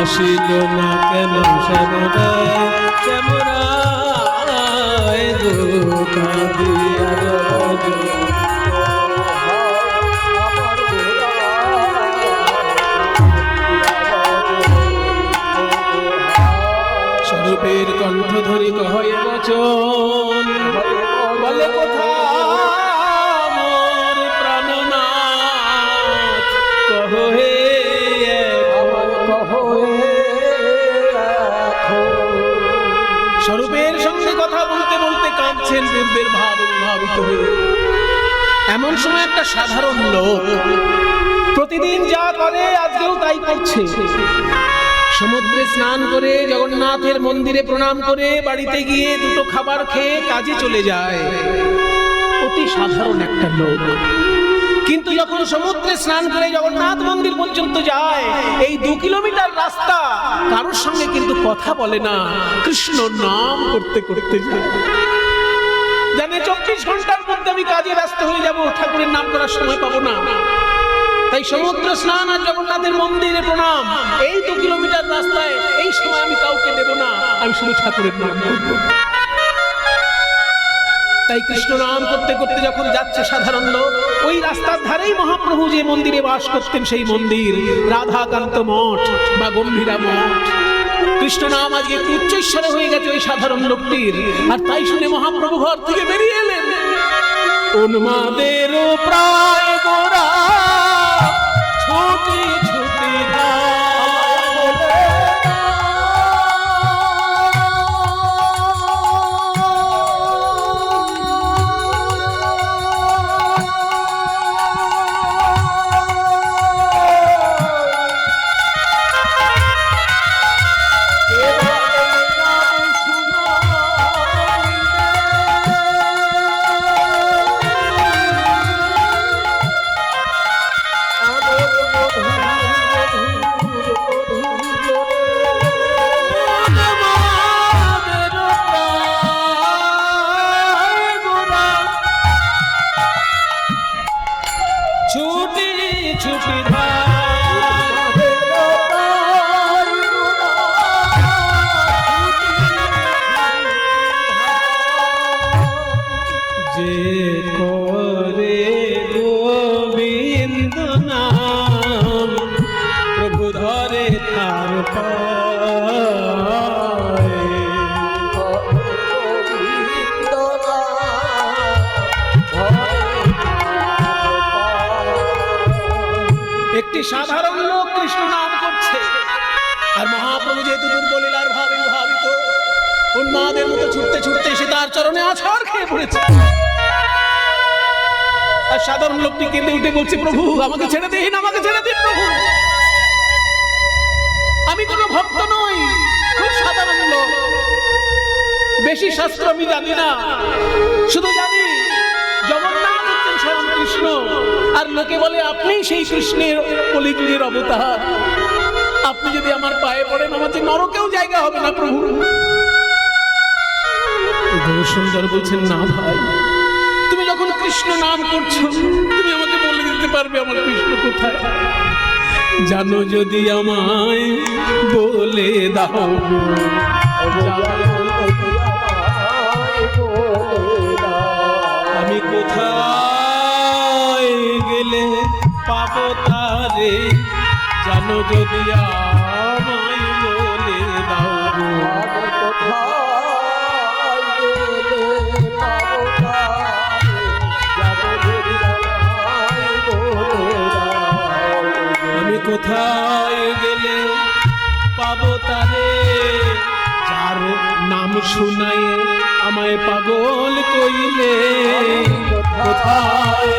আসিল না কেন শ্যামরায় শ্যামরায় গো, কাঁদিয়া রজনী স্বরূপের কণ্ঠ ধরি কহে বচন, বলে কোথা মোর প্রাণনাথ, কহে স্বরূপের সঙ্গে কথা বলতে বলতে কাঁদছেন পূর্বের ভাবে প্রভাবিত হয়ে। এমন সময় একটা সাধারণ লোক প্রতিদিন যা করে আজকেও তাই করছে, সমুদ্রে স্নান করে জগন্নাথের মন্দিরে প্রণাম করে বাড়িতে গিয়ে দুটো খাবার খেয়ে কাজে চলে যায়। অতি সাধারণ একটা লোক, কিন্তু যখন সমুদ্রে স্নান করে জগন্নাথ মন্দির পর্যন্ত যায়, এই 2 কিলোমিটার রাস্তা কারোর সঙ্গে কিন্তু কথা বলে না, কৃষ্ণ নাম করতে করতে যায়। জানে 24 ঘন্টার মধ্যে আমি কাজে ব্যস্ত হয়ে যাব, ঠাকুরের নাম করার সময় পাবো না। তাই সমুদ্র স্নান আর জগন্নাথের মন্দিরে প্রণাম, এই 2 কিলোমিটার রাস্তায় এই সময় আমি কাউকে দেব না, আমি শুধু ঠাকুরের নাম করব। তাই কৃষ্ণ নাম করতে করতে যখন যাচ্ছে সাধারণ লোক, ওই রাস্তার ধারেই মহাপ্রভু যে মন্দিরে বাস করতেন সেই মন্দির রাধাকান্ত মঠ বা গম্ভীরা মঠ। কৃষ্ণ নাম আজকে একটু উচ্চস্বরে হয়ে গেছে ওই সাধারণ লোকটির, আর তাই শুনে মহাপ্রভু ঘর থেকে বেরিয়ে এলেন। উন্মাদের প্রায় গোরা ছুটি ছুটি একটি সাধারণ লোক কৃষ্ণ নাম করছে, আর মহাপ্রভু যেহেতু দুর্বলীলার ভাবে ভাবিত উন্মাদের মতো ছুটতে ছুটতে এসে তার চরণে আছাড় খেয়ে পড়েছে। আর সাধারণ লোকটি কেঁদে উঠে বলছে, প্রভু আমাকে ছেড়ে দিন, আমাকে ছেড়ে দিন প্রভু, আমি কোনো ভক্ত নই, খুব সাধারণ লোক, বেশি শাস্ত্র আমি জানি না, শুধু জানি জগন্নাথ হচ্ছেন স্বয়ং কৃষ্ণ, আর লোকে বলে আপনি সেই কৃষ্ণের কলিযুগের অবতার, আপনি যদি আমার পায়ে পড়েন আমার যে নরকেও জায়গা হবে না প্রভু। গৌরসুন্দর বলছেন, না ভাই, তুমি যখন কৃষ্ণ নাম করছো তুমি আমাকে বলে দিতে পারবে আমার কৃষ্ণ কোথায়? জানো যদি আমায় বলে দাও, আমি কোথায় গেলে পাবো তারে, জানো যদি আমায় বলে দাও, আমি কোথায় গেলে পাবো তারে, যার নাম শুনাই আমায় পাগল কইলে, কোথায়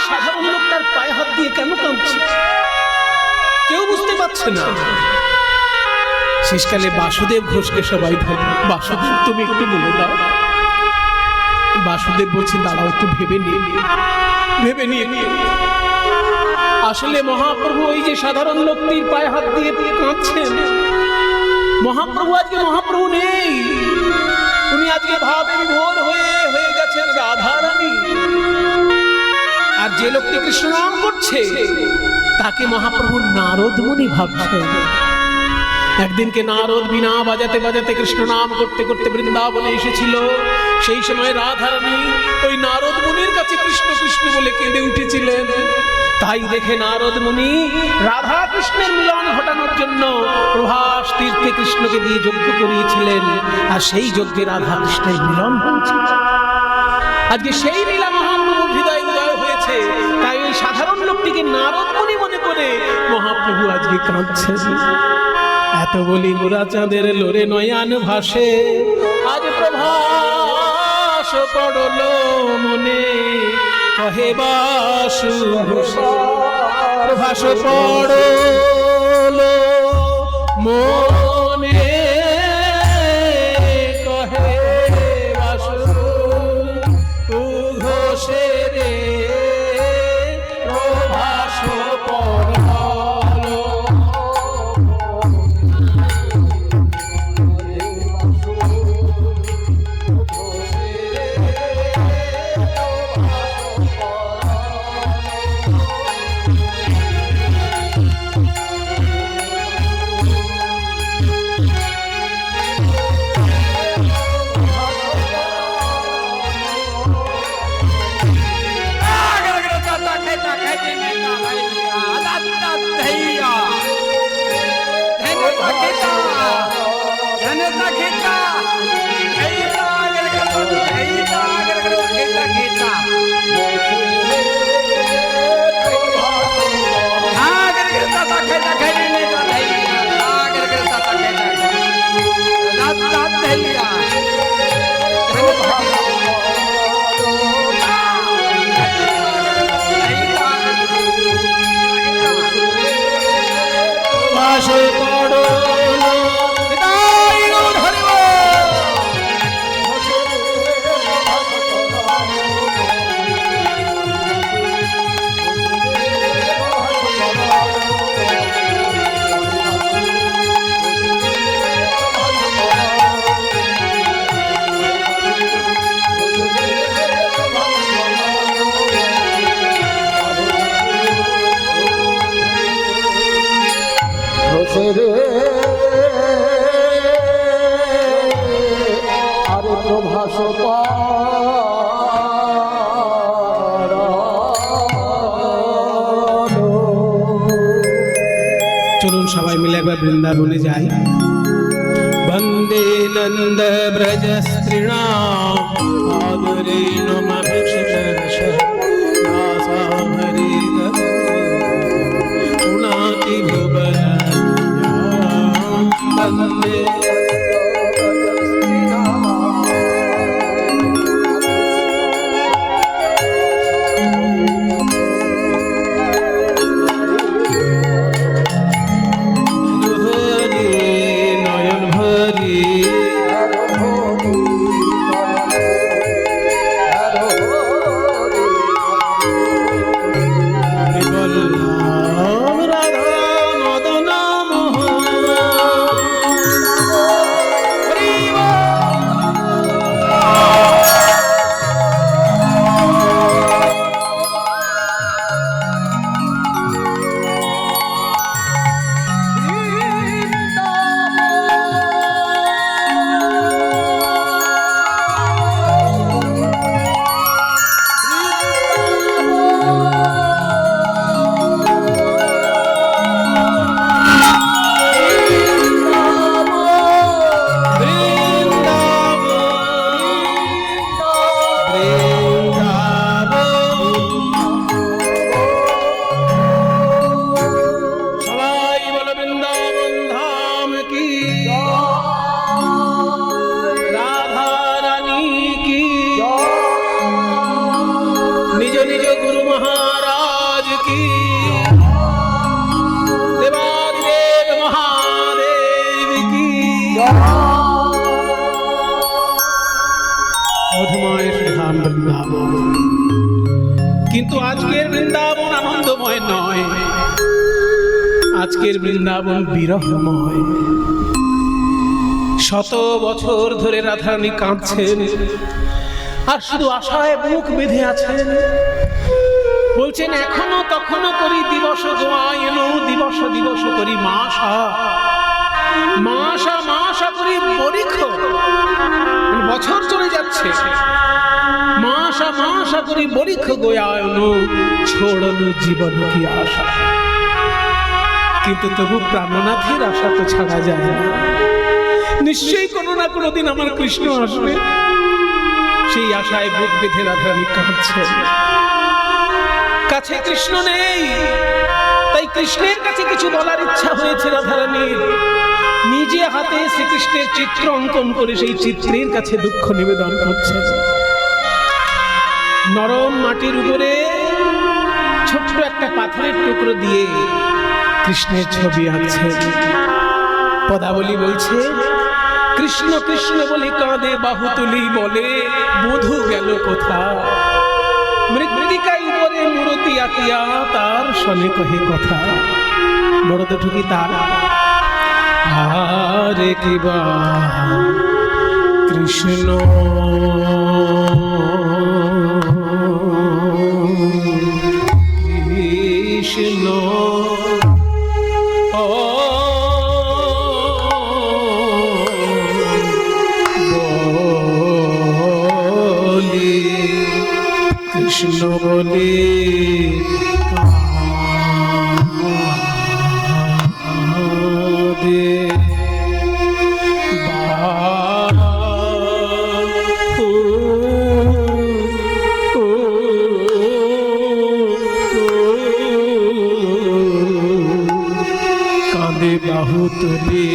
সাধারণ লোক তার পায়ে হাত দিয়ে কেন কাঁদছে কেউ বুঝতে পারছে না। শেষকালে বাসুদেব ঘোষকে সবাই ধরে, বাসুদেব তুমি একটু বলে দাও। বাসুদেব বলছে, দাঁড়াও একটু ভেবে নিয়ে। আসলে মহাপ্রভু ওই যে সাধারণ লোকটির পায়ে হাত দিয়ে কাঁদছেন, মহাপ্রভু আজকে মহাপ্রভু নেই, উনি আজকে ভাবে বিভোর হয়ে গেছেন রাধারানী। আর যে লোকটি কৃষ্ণ নাম করছে তাকে মহাপ্রভু নারদ মুনি ভাবছেন। একদিনকে নারদ বিনা বাজাতে বাজাতে কৃষ্ণ নাম করতে করতে বৃন্দাবনে এসেছিল। সেই সময় রাধারানী ওই নারদ মুনির কাছে কৃষ্ণ কৃষ্ণ বলে কেঁদে উঠেছিলেন। তাই দেখে নারদ মুনি রাধা কৃষ্ণের মিলন ঘটানোর জন্য প্রভাস তীর্থে কৃষ্ণকে দিয়ে যজ্ঞ করিয়েছিলেন, আর সেই যজ্ঞে রাধা কৃষ্ণের মিলন হয়েছিল। আজকে সেই লীলা মহাপ্রভুর হৃদয় উদয় হয়েছে, তাই ওই সাধারণ লোকটিকে নারদ মুনি মনে করে মহাপ্রভু আজকে কাঁদছেন। এত বলি গোরা চাঁদের লোরে নয়ান ভাসে, আজ প্রভাস পড়ল মনে, কহে বাসু প্রভাস পড়ল মনে, কহে বাসু ঘোষে রে প্রভাস পড়ল। সবাই মিলে একবার বৃন্দাবনে যাই। বন্দে নন্দ ব্রজ স্ত্রীণাম আদরেণ মভিষিক্ষ দাসাভরি পুনাতি ভুবন বন্দে কিন্তু আজকের বৃন্দাবন আনন্দময় নয়, আজকের বৃন্দাবন বিরহময়। শত বছর ধরে রাধারানী কাঁদছেন আর শুধু আশায় বুক বেঁধে আছেন। বলছেন এখনো তখনো করি দিবস গোয়ায়ন, দিবস দিবস করি মাসা মাসা মাসা করি পরীক্ষ। বছর চলে যাচ্ছে, মাসা মাসা করি বরিখ গোয়ায়ন, ছোড়ন জীবন কি আশা। কিন্তু তবু প্রাণনাথের আশা তো ছাড়া যায় না। নিশ্চয়ই কোনো না কোনো দিন আমার কৃষ্ণ আসবে, সেই আশায় বুক বেঁধে রাধারানী কাঁদছে। কাছে কৃষ্ণ নেই, তাই কৃষ্ণের কাছে কিছু বলার ইচ্ছা হয়েছে রাধারানীর। নিজে হাতে শ্রীকৃষ্ণের চিত্র অঙ্কন করে সেই চিত্রের কাছে দুঃখ নিবেদন করছে। নরম মাটির উপরে ছোট্ট একটা পাথরের টুকরো দিয়ে কৃষ্ণের ছবি আঁকছে। পদাবলী বলছে, কৃষ্ণ কৃষ্ণ বলে কাঁদে বাহু তুলি বলে, বধূ গেল কোথা। মৃত্তিকায় উপরে মূরতি আঁকিয়া তার শনে কহে কথা। বড় ঠুকি তার আরে কিবা কৃষ্ণ কৃষ্ণ বলি কৃষ্ণ বলি বাহু তুলি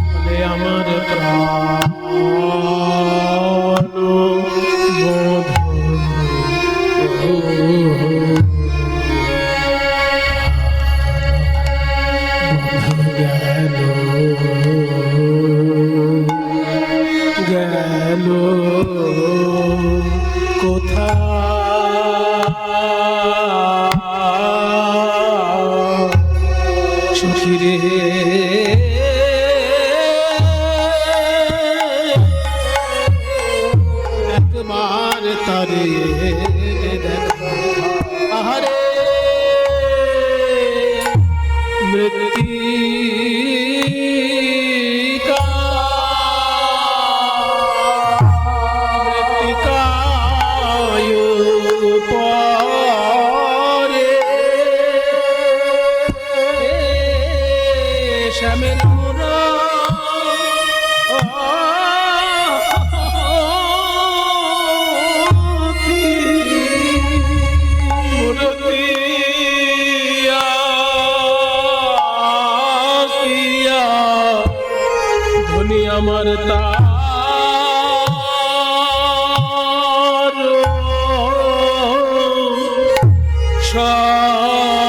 বলে আমার প্রাণ বোধ গেল কোথা। সখীরে একবার তারে দেখা, আহারে মৃত্তিকা মৃত্তিকায় পরে শনি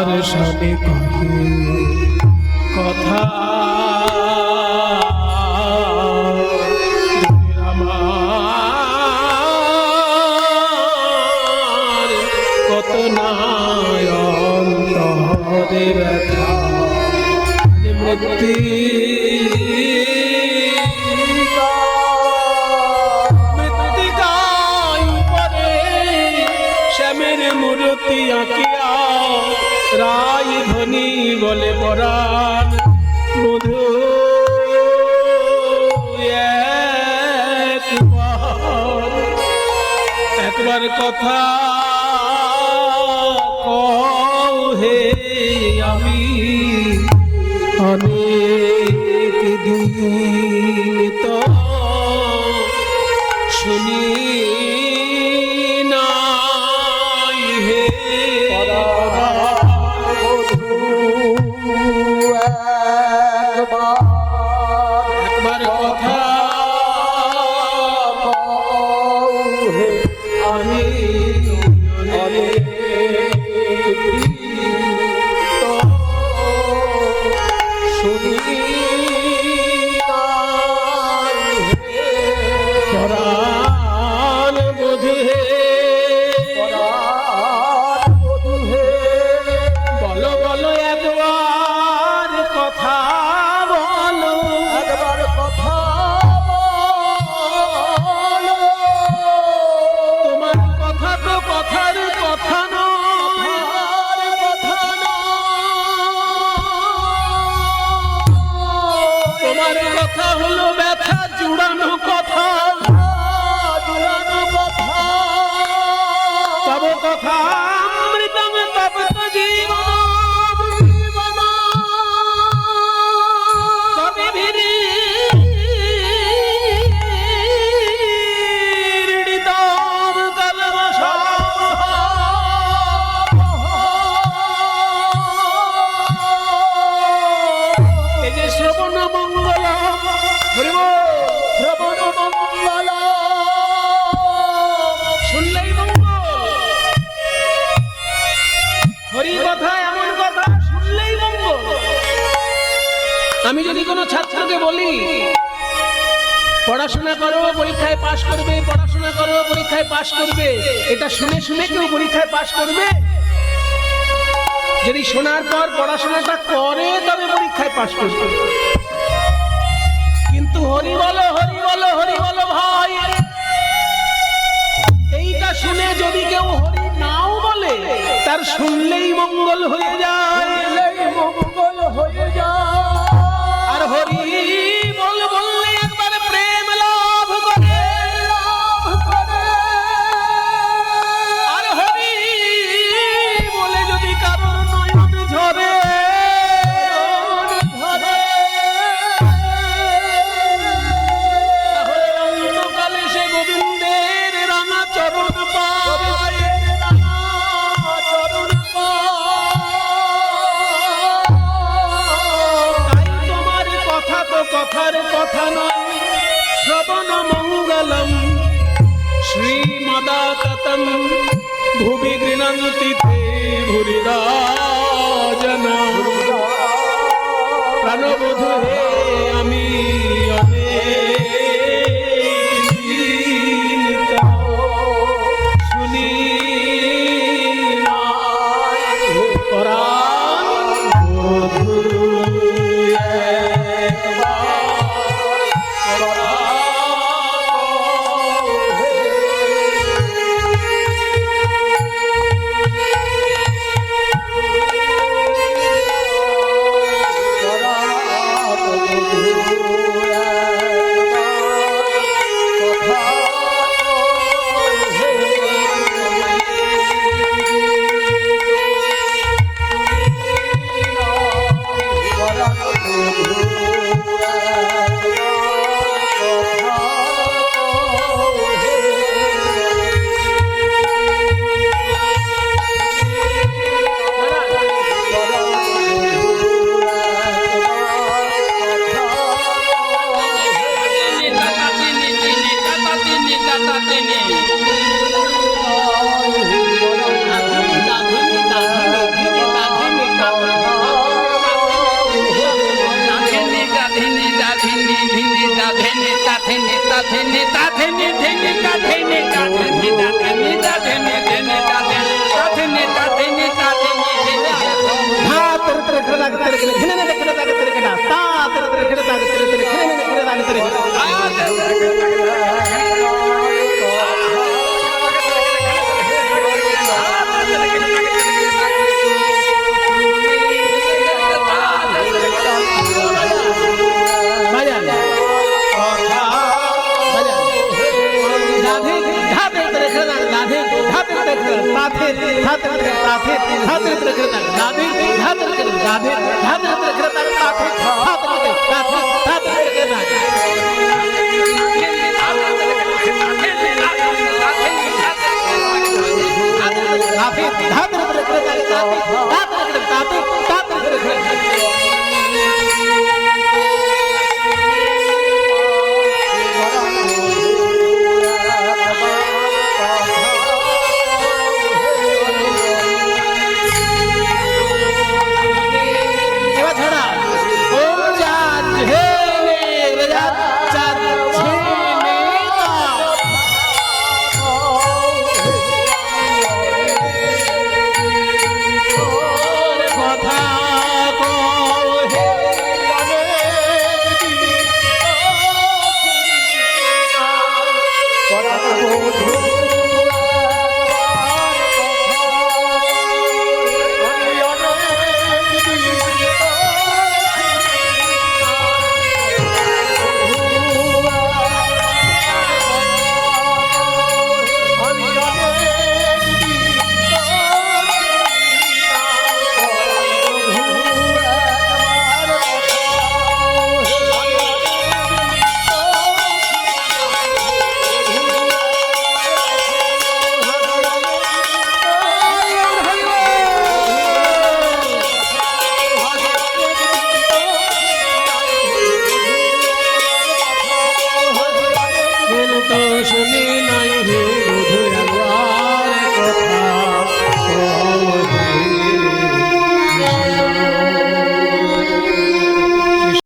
তার সাথে কহে কথা আমার কত নাই অন্তরে ব্যথা মৃত্তিকায় উপরে শ্যামের মূর্তি আঁকিয়া রায় ধ্বনি বলে পরাণ মধু একবার কথা কও হে আমি অনেক দিন তো শুনি নাই হে একবার কথা আমি পরাণ বধূ হে বলো বলো একবার কথা বলো একবার কথা তোমার কথা তো কথার কথা নয় তোমার কথা হলো ব্যথা জুড়ানো কথা তব কথা অমৃতম তপ্ত জীবন কবি ভিড়িতম কলমশ এই যে শ্রবণ মঙ্গল শ্রবণ মঙ্গল শুনলেই মঙ্গল হরি কথা এমন কথা শুনলেই মঙ্গল আমি যদি কোনো ছাত্রকে বলি পড়াশোনা করো পরীক্ষায় পাশ করবে পড়াশোনা করো পরীক্ষায় পাশ করবে এটা শুনে শুনে কেউ পরীক্ষায় পাশ করবে যদি শোনার পর পড়াশোনাটা করে তবে পরীক্ষায় পাশ করবে কিন্তু হরি বলো হরি বলো হরি বলো ভাই এইটা শুনে যদি কেউ হরি নাও বলে তার শুনলেই মঙ্গল হয়ে যায় মঙ্গল হয়ে যায় আর হরি বল বললে একবার প্রেম লাভ করে আর হরি বলে যদি কারোর নয়ন ঝরে তাহলে অন্তকালে সে গোবিন্দের রাঙা চরণ পায় তাই তোমার কথা তো কথার কথা নয় শ্রবণ মঙ্গলম শ্রীমদাততম ভুবি গৃণন্তি তে ভুরিদা জনা প্রাণবধূ হে আমি অনেক দিন তো শুনি নাই পরাণ বধূ তাতিনি তাধিনি দাধিনি ধিনি দাধিনি তাধিনি তাধিনি তাধিনি ধিনি তাধিনি তাধিনি দাধিনি দাধিনি ধিনি দাধিনি তাধিনি তাধিনি তাধিনি ধিনি धा तेरे तेरे खड़े दाग तेरे खड़े घिने ने खड़े दाग तेरे खड़ा ता तेरे तेरे खड़े दाग तेरे तेरे घिने ने खड़े दाग तेरे बाजा बाजा दाधे धा तेरे खड़े दाग दाधे धा तेरे खड़े ताथे धा तेरे ताथे धा तेरे खड़े दाग दाधे धा तेरे खड़े दाधे धा तेरे खड़े दाग ताथे धा तेरे ताथे धा तेरे दाग ताथे धा तेरे खड़े दाग ताथे धा तेरे ताथे धा तेरे खड़े এবার ছাড়া ওম জাত হে নে রজাত চাঁদ ছে নে তা কথা কহে তো শুনি নাই রে